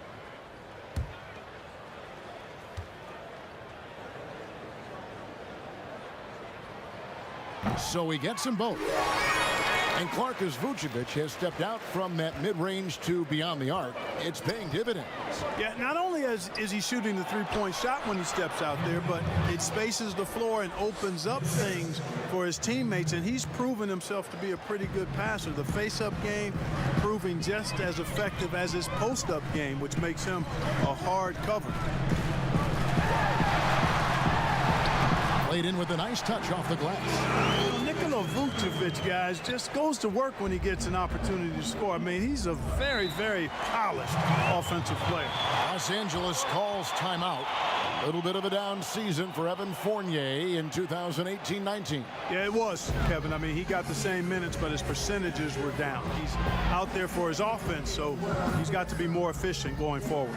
So he gets them both. And Clark, as Vucevic has stepped out from that mid-range to beyond the arc, it's paying dividends.
Yeah, not only is he shooting the three-point shot when he steps out there, but it spaces the floor and opens up things for his teammates, and he's proven himself to be a pretty good passer. The face-up game proving just as effective as his post-up game, which makes him a hard cover.
Played in with a nice touch off the glass.
Well, Nikola Vucevic, guys, just goes to work when he gets an opportunity to score. I mean, he's a very, very polished offensive player.
Los Angeles calls timeout. A little bit of a down season for Evan Fournier in 2018-19.
Yeah, it was, Kevin. I mean, he got the same minutes, but his percentages were down. He's out there for his offense, so he's got to be more efficient going forward.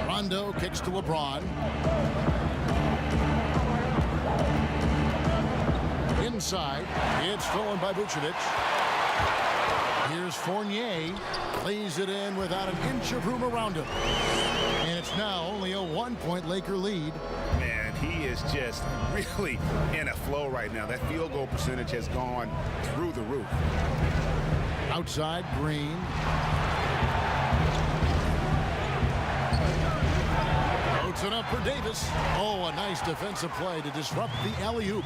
Rondo kicks to LeBron. Inside, it's stolen by Vucevic. Here's Fournier, lays it in without an inch of room around him. And it's now only a 1-point Laker lead.
Man, he is just really in a flow right now. That field goal percentage has gone through the roof.
Outside, Green. Floats it up for Davis. Oh, a nice defensive play to disrupt the alley-oop.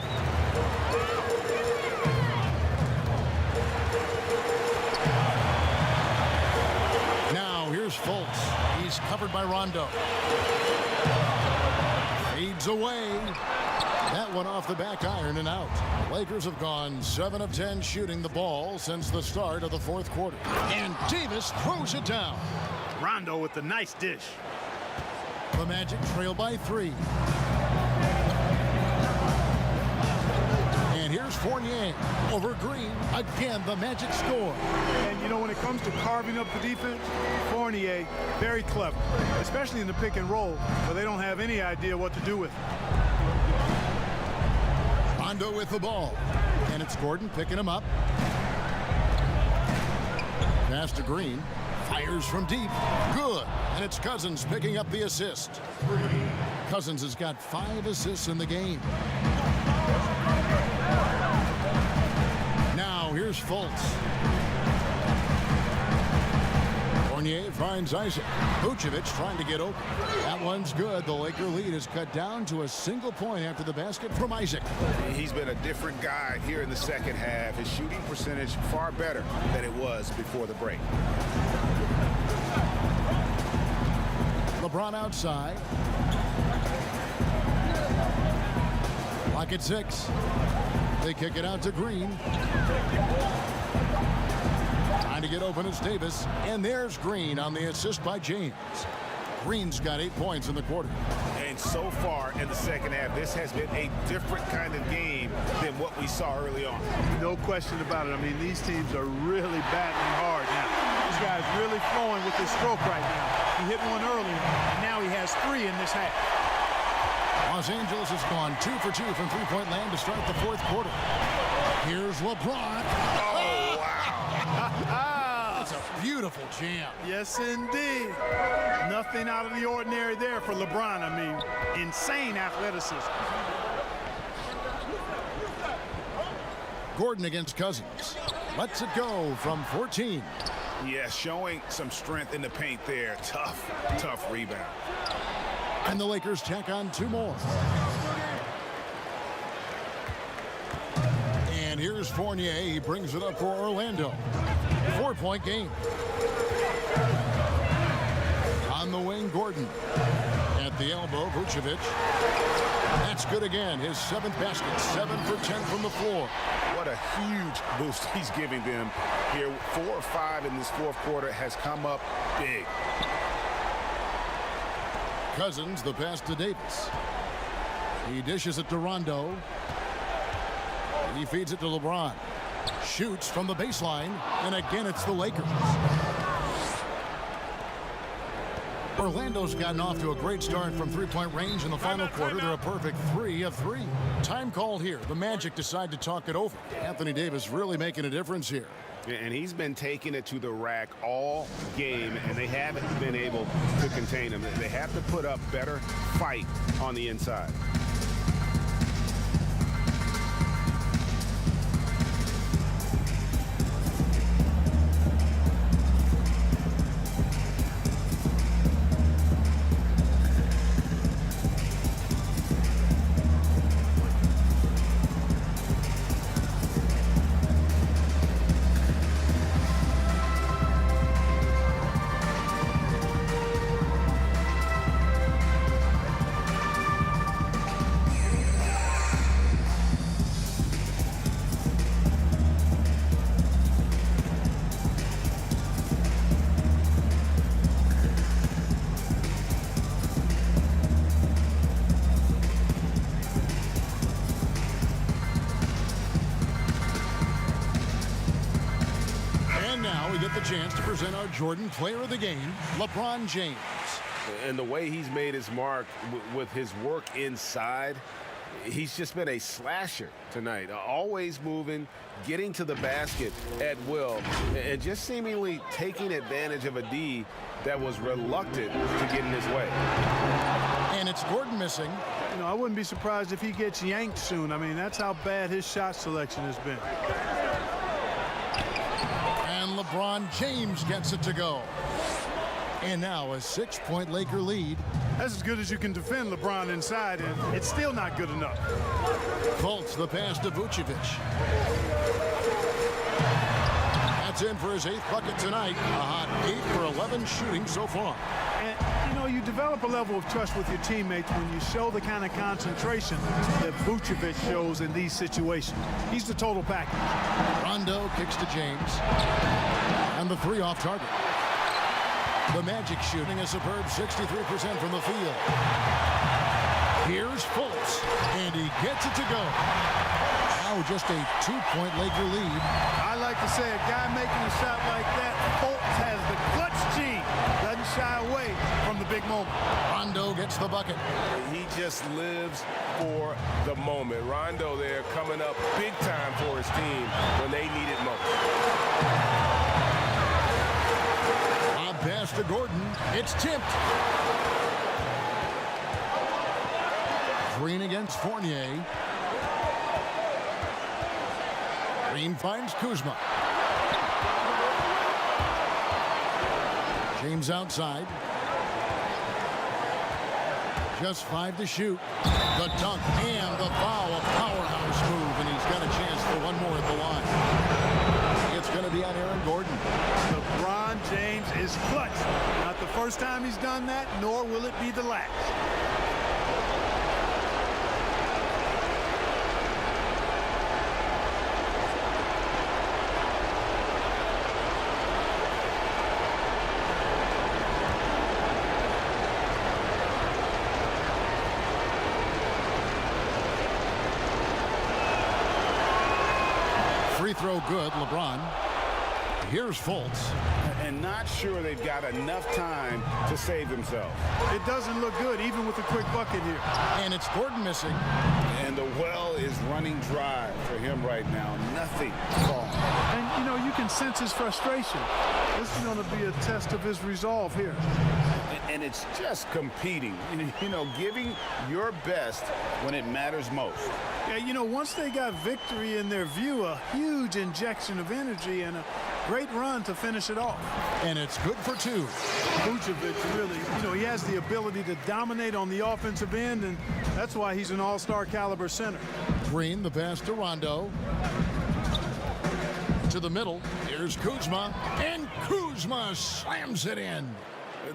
Now here's Fultz. He's covered by Rondo. Fades away. That one off the back iron and out. Lakers have gone 7 of 10 shooting the ball since the start of the fourth quarter. And Davis throws it down.
Rondo with the nice dish.
The Magic trail by 3. And here's Fournier over Green. Again, the Magic score.
And, you know, when it comes to carving up the defense, Fournier, very clever, especially in the pick and roll, where they don't have any idea what to do with it.
Rondo with the ball. And it's Gordon picking him up. Pass to Green. Fires from deep. Good. And it's Cousins picking up the assist. Cousins has got 5 assists in the game. Now here's Fultz. Fournier finds Isaac. Vucevic trying to get open. That one's good. The Laker lead is cut down to a single point after the basket from Isaac.
He's been a different guy here in the second half. His shooting percentage far better than it was before the break.
LeBron outside. Lock at 6. They kick it out to Green. Trying to get open is Davis. And there's Green on the assist by James. Green's got 8 points in the quarter.
And so far in the second half, this has been a different kind of game than what we saw early on.
No question about it. I mean, these teams are really battling hard now. This guy's really flowing with his stroke right now. He hit one earlier, and now he has 3 in this half.
Los Angeles has gone 2 for 2 from three-point land to start the fourth quarter. Here's LeBron.
Oh, wow.
That's a beautiful jam.
Yes, indeed. Nothing out of the ordinary there for LeBron. I mean, insane athleticism.
Gordon against Cousins. Lets it go from 14.
Yeah, showing some strength in the paint there. Tough rebound.
And the Lakers tack on 2 more. And here's Fournier. He brings it up for Orlando. 4-point game. On the wing, Gordon. At the elbow, Vucevic. That's good again. His 7th basket. 7 for 10 from the floor.
What a huge boost he's giving them here. 4 or 5 in this 4th quarter has come up big.
Cousins, the pass to Davis. He dishes it to Rondo. He feeds it to LeBron. Shoots from the baseline, and again it's the Lakers. Orlando's gotten off to a great start from 3-point range in the final quarter. They're a perfect 3 of 3. Time called here. The Magic decide to talk it over. Anthony Davis really making a difference here.
And he's been taking it to the rack all game, and they haven't been able to contain him. They have to put up better fight on the inside.
Chance to present our Jordan Player of the Game, LeBron James.
And the way he's made his mark with his work inside, he's just been a slasher tonight. Always moving, getting to the basket at will, and just seemingly taking advantage of a D that was reluctant to get in his way.
And it's Gordon missing.
You know, I wouldn't be surprised if he gets yanked soon. I mean, that's how bad his shot selection has been.
And LeBron James gets it to go. And now a 6-point Laker lead.
That's as good as you can defend LeBron inside, and it's still not good enough.
Fultz the pass to Vucevic. That's in for his 8th bucket tonight. A hot 8 for 11 shooting so far.
And, you know, you develop a level of trust with your teammates when you show the kind of concentration that Vucevic shows in these situations. He's the total package.
Rondo kicks to James. And the 3 off target. The Magic shooting a superb 63% from the field. Here's Fultz, and he gets it to go. Now just a 2-point Laker lead.
I like to say a guy making a shot like that, Fultz has the clutch gene. Doesn't shy away from the big moment.
Rondo gets the bucket.
He just lives for the moment. Rondo there coming up big time for his team when they need it most.
Pass to Gordon. It's tipped. Green against Fournier. Green finds Kuzma. James outside. Just 5 to shoot. The dunk and the foul. A powerhouse move, and he's got a chance for one more at the line. It's going to be on Aaron Gordon.
LeBron James is clutch. Not the first time he's done that, nor will it be the last.
Free throw good, LeBron. Here's Fultz.
And not sure they've got enough time to save themselves.
It doesn't look good, even with a quick bucket here.
And it's Gordon missing.
And and the well is running dry for him right now. Nothing falling.
And, you know, you can sense his frustration. This is going to be a test of his resolve here.
And it's just competing, you know, giving your best when it matters most.
Yeah, you know, once they got victory in their view, a huge injection of energy and a great run to finish it off.
And it's good for 2.
Vucevic really, you know, he has the ability to dominate on the offensive end, and that's why he's an all-star caliber center.
Green, the pass to Rondo. To the middle. Here's Kuzma. And Kuzma slams it in.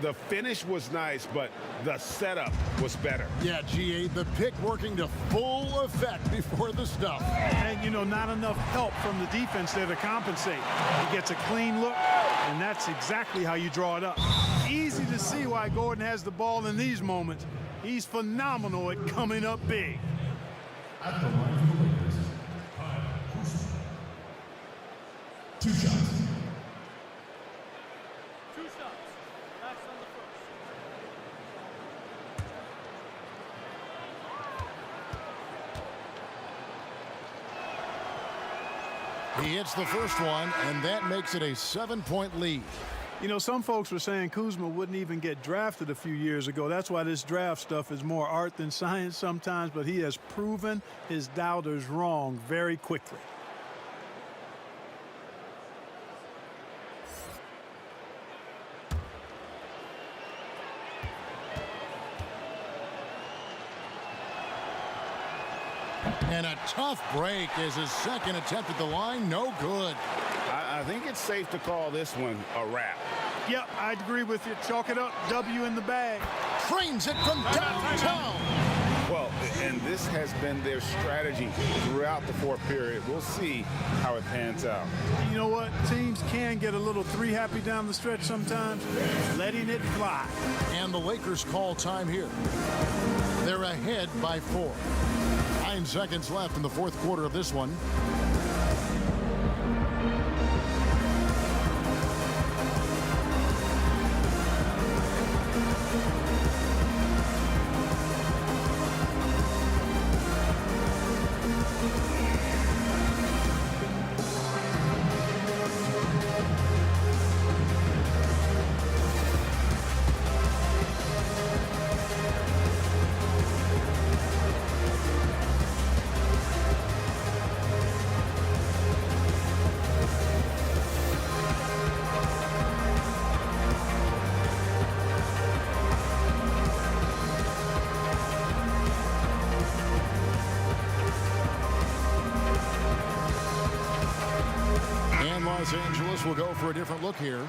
The finish was nice, but the setup was better.
Yeah, GA, the pick working to full effect before the stuff.
And, you know, not enough help from the defense there to compensate. He gets a clean look, and that's exactly how you draw it up. Easy to see why Gordon has the ball in these moments. He's phenomenal at coming up big.
At the line for the Lakers, Kuzma. 2 shots.
He hits the first one, and that makes it a 7-point lead.
You know, some folks were saying Kuzma wouldn't even get drafted a few years ago. That's why this draft stuff is more art than science sometimes, but he has proven his doubters wrong very quickly.
And a tough break is his second attempt at the line. No good.
I think it's safe to call this one a wrap.
Yep, I'd agree with you. Chalk it up. W in the bag.
Trains it from downtown.
Well, and this has been their strategy throughout the fourth period. We'll see how it pans out.
You know what? Teams can get a little three happy down the stretch sometimes, letting it fly.
And the Lakers call time here. They're ahead by 4. 9 seconds left in the fourth quarter of this one. Los Angeles will go for a different look here.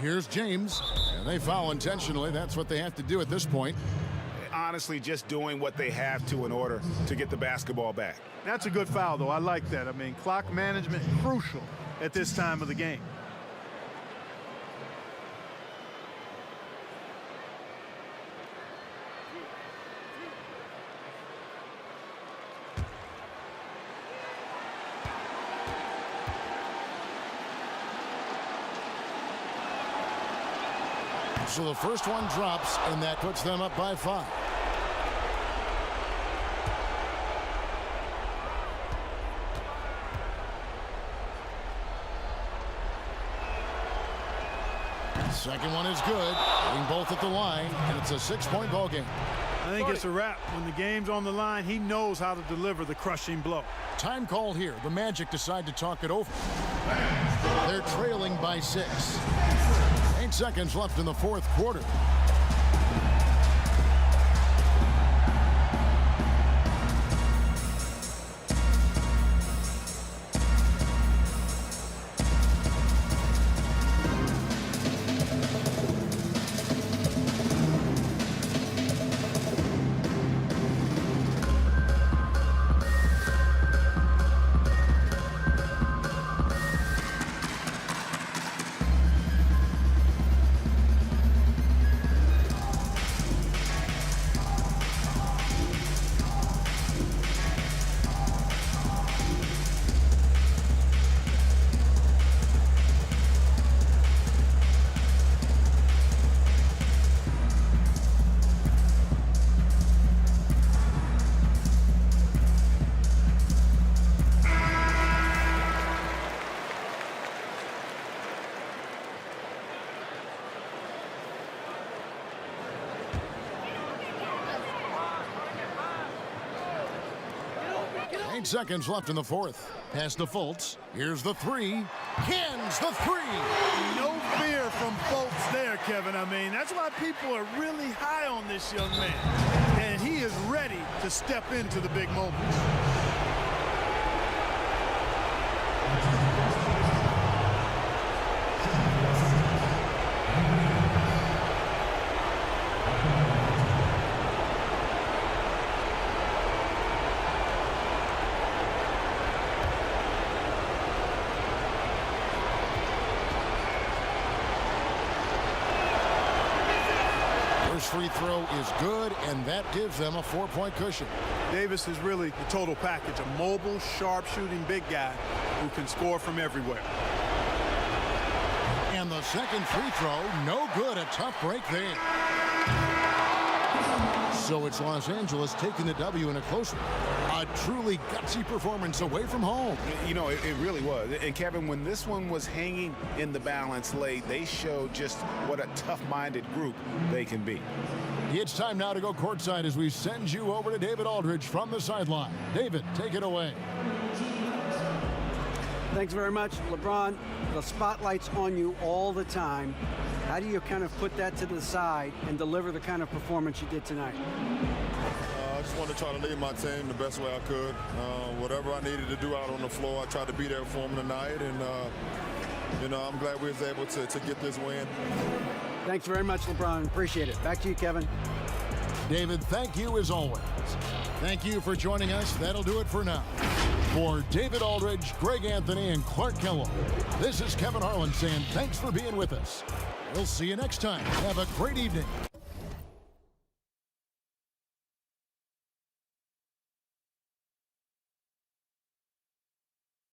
Here's James, and they foul intentionally. That's what they have to do at this point.
Honestly, just doing what they have to in order to get the basketball back.
That's a good foul, though. I like that. I mean, clock management crucial at this time of the game.
So the first one drops, and that puts them up by 5. Second one is good, hitting both at the line, and it's a 6-point ball game.
I think it's a wrap. When the game's on the line, he knows how to deliver the crushing blow.
Time called here. The Magic decide to talk it over. They're trailing by 6. 8 seconds left in the fourth quarter. 6 seconds left in the fourth. Pass to Fultz. Here's the three. Cans the three.
No fear from Fultz there, Kevin. I mean, that's why people are really high on this young man. And he is ready to step into the big moments.
First free throw is good, and that gives them a 4-point cushion.
Davis is really the total package, a mobile, sharp-shooting big guy who can score from everywhere.
And the second free throw, no good. A tough break there. So it's Los Angeles taking the W in a close one. A truly gutsy performance away from home.
You know, it really was. And Kevin, when this one was hanging in the balance late, they showed just what a tough-minded group they can be.
It's time now to go courtside as we send you over to David Aldridge from the sideline. David, take it away.
Thanks very much, LeBron. The spotlight's on you all the time. How do you kind of put that to the side and deliver the kind of performance you did tonight?
I just wanted to try to lead my team the best way I could. Whatever I needed to do out on the floor, I tried to be there for them tonight. And, you know, I'm glad we was able to get this win.
Thanks very much, LeBron. Appreciate it. Back to you, Kevin.
David, thank you as always. Thank you for joining us. That'll do it for now. For David Aldridge, Greg Anthony, and Clark Kellogg, this is Kevin Harlan saying thanks for being with us. We'll see you next time. Have a great evening.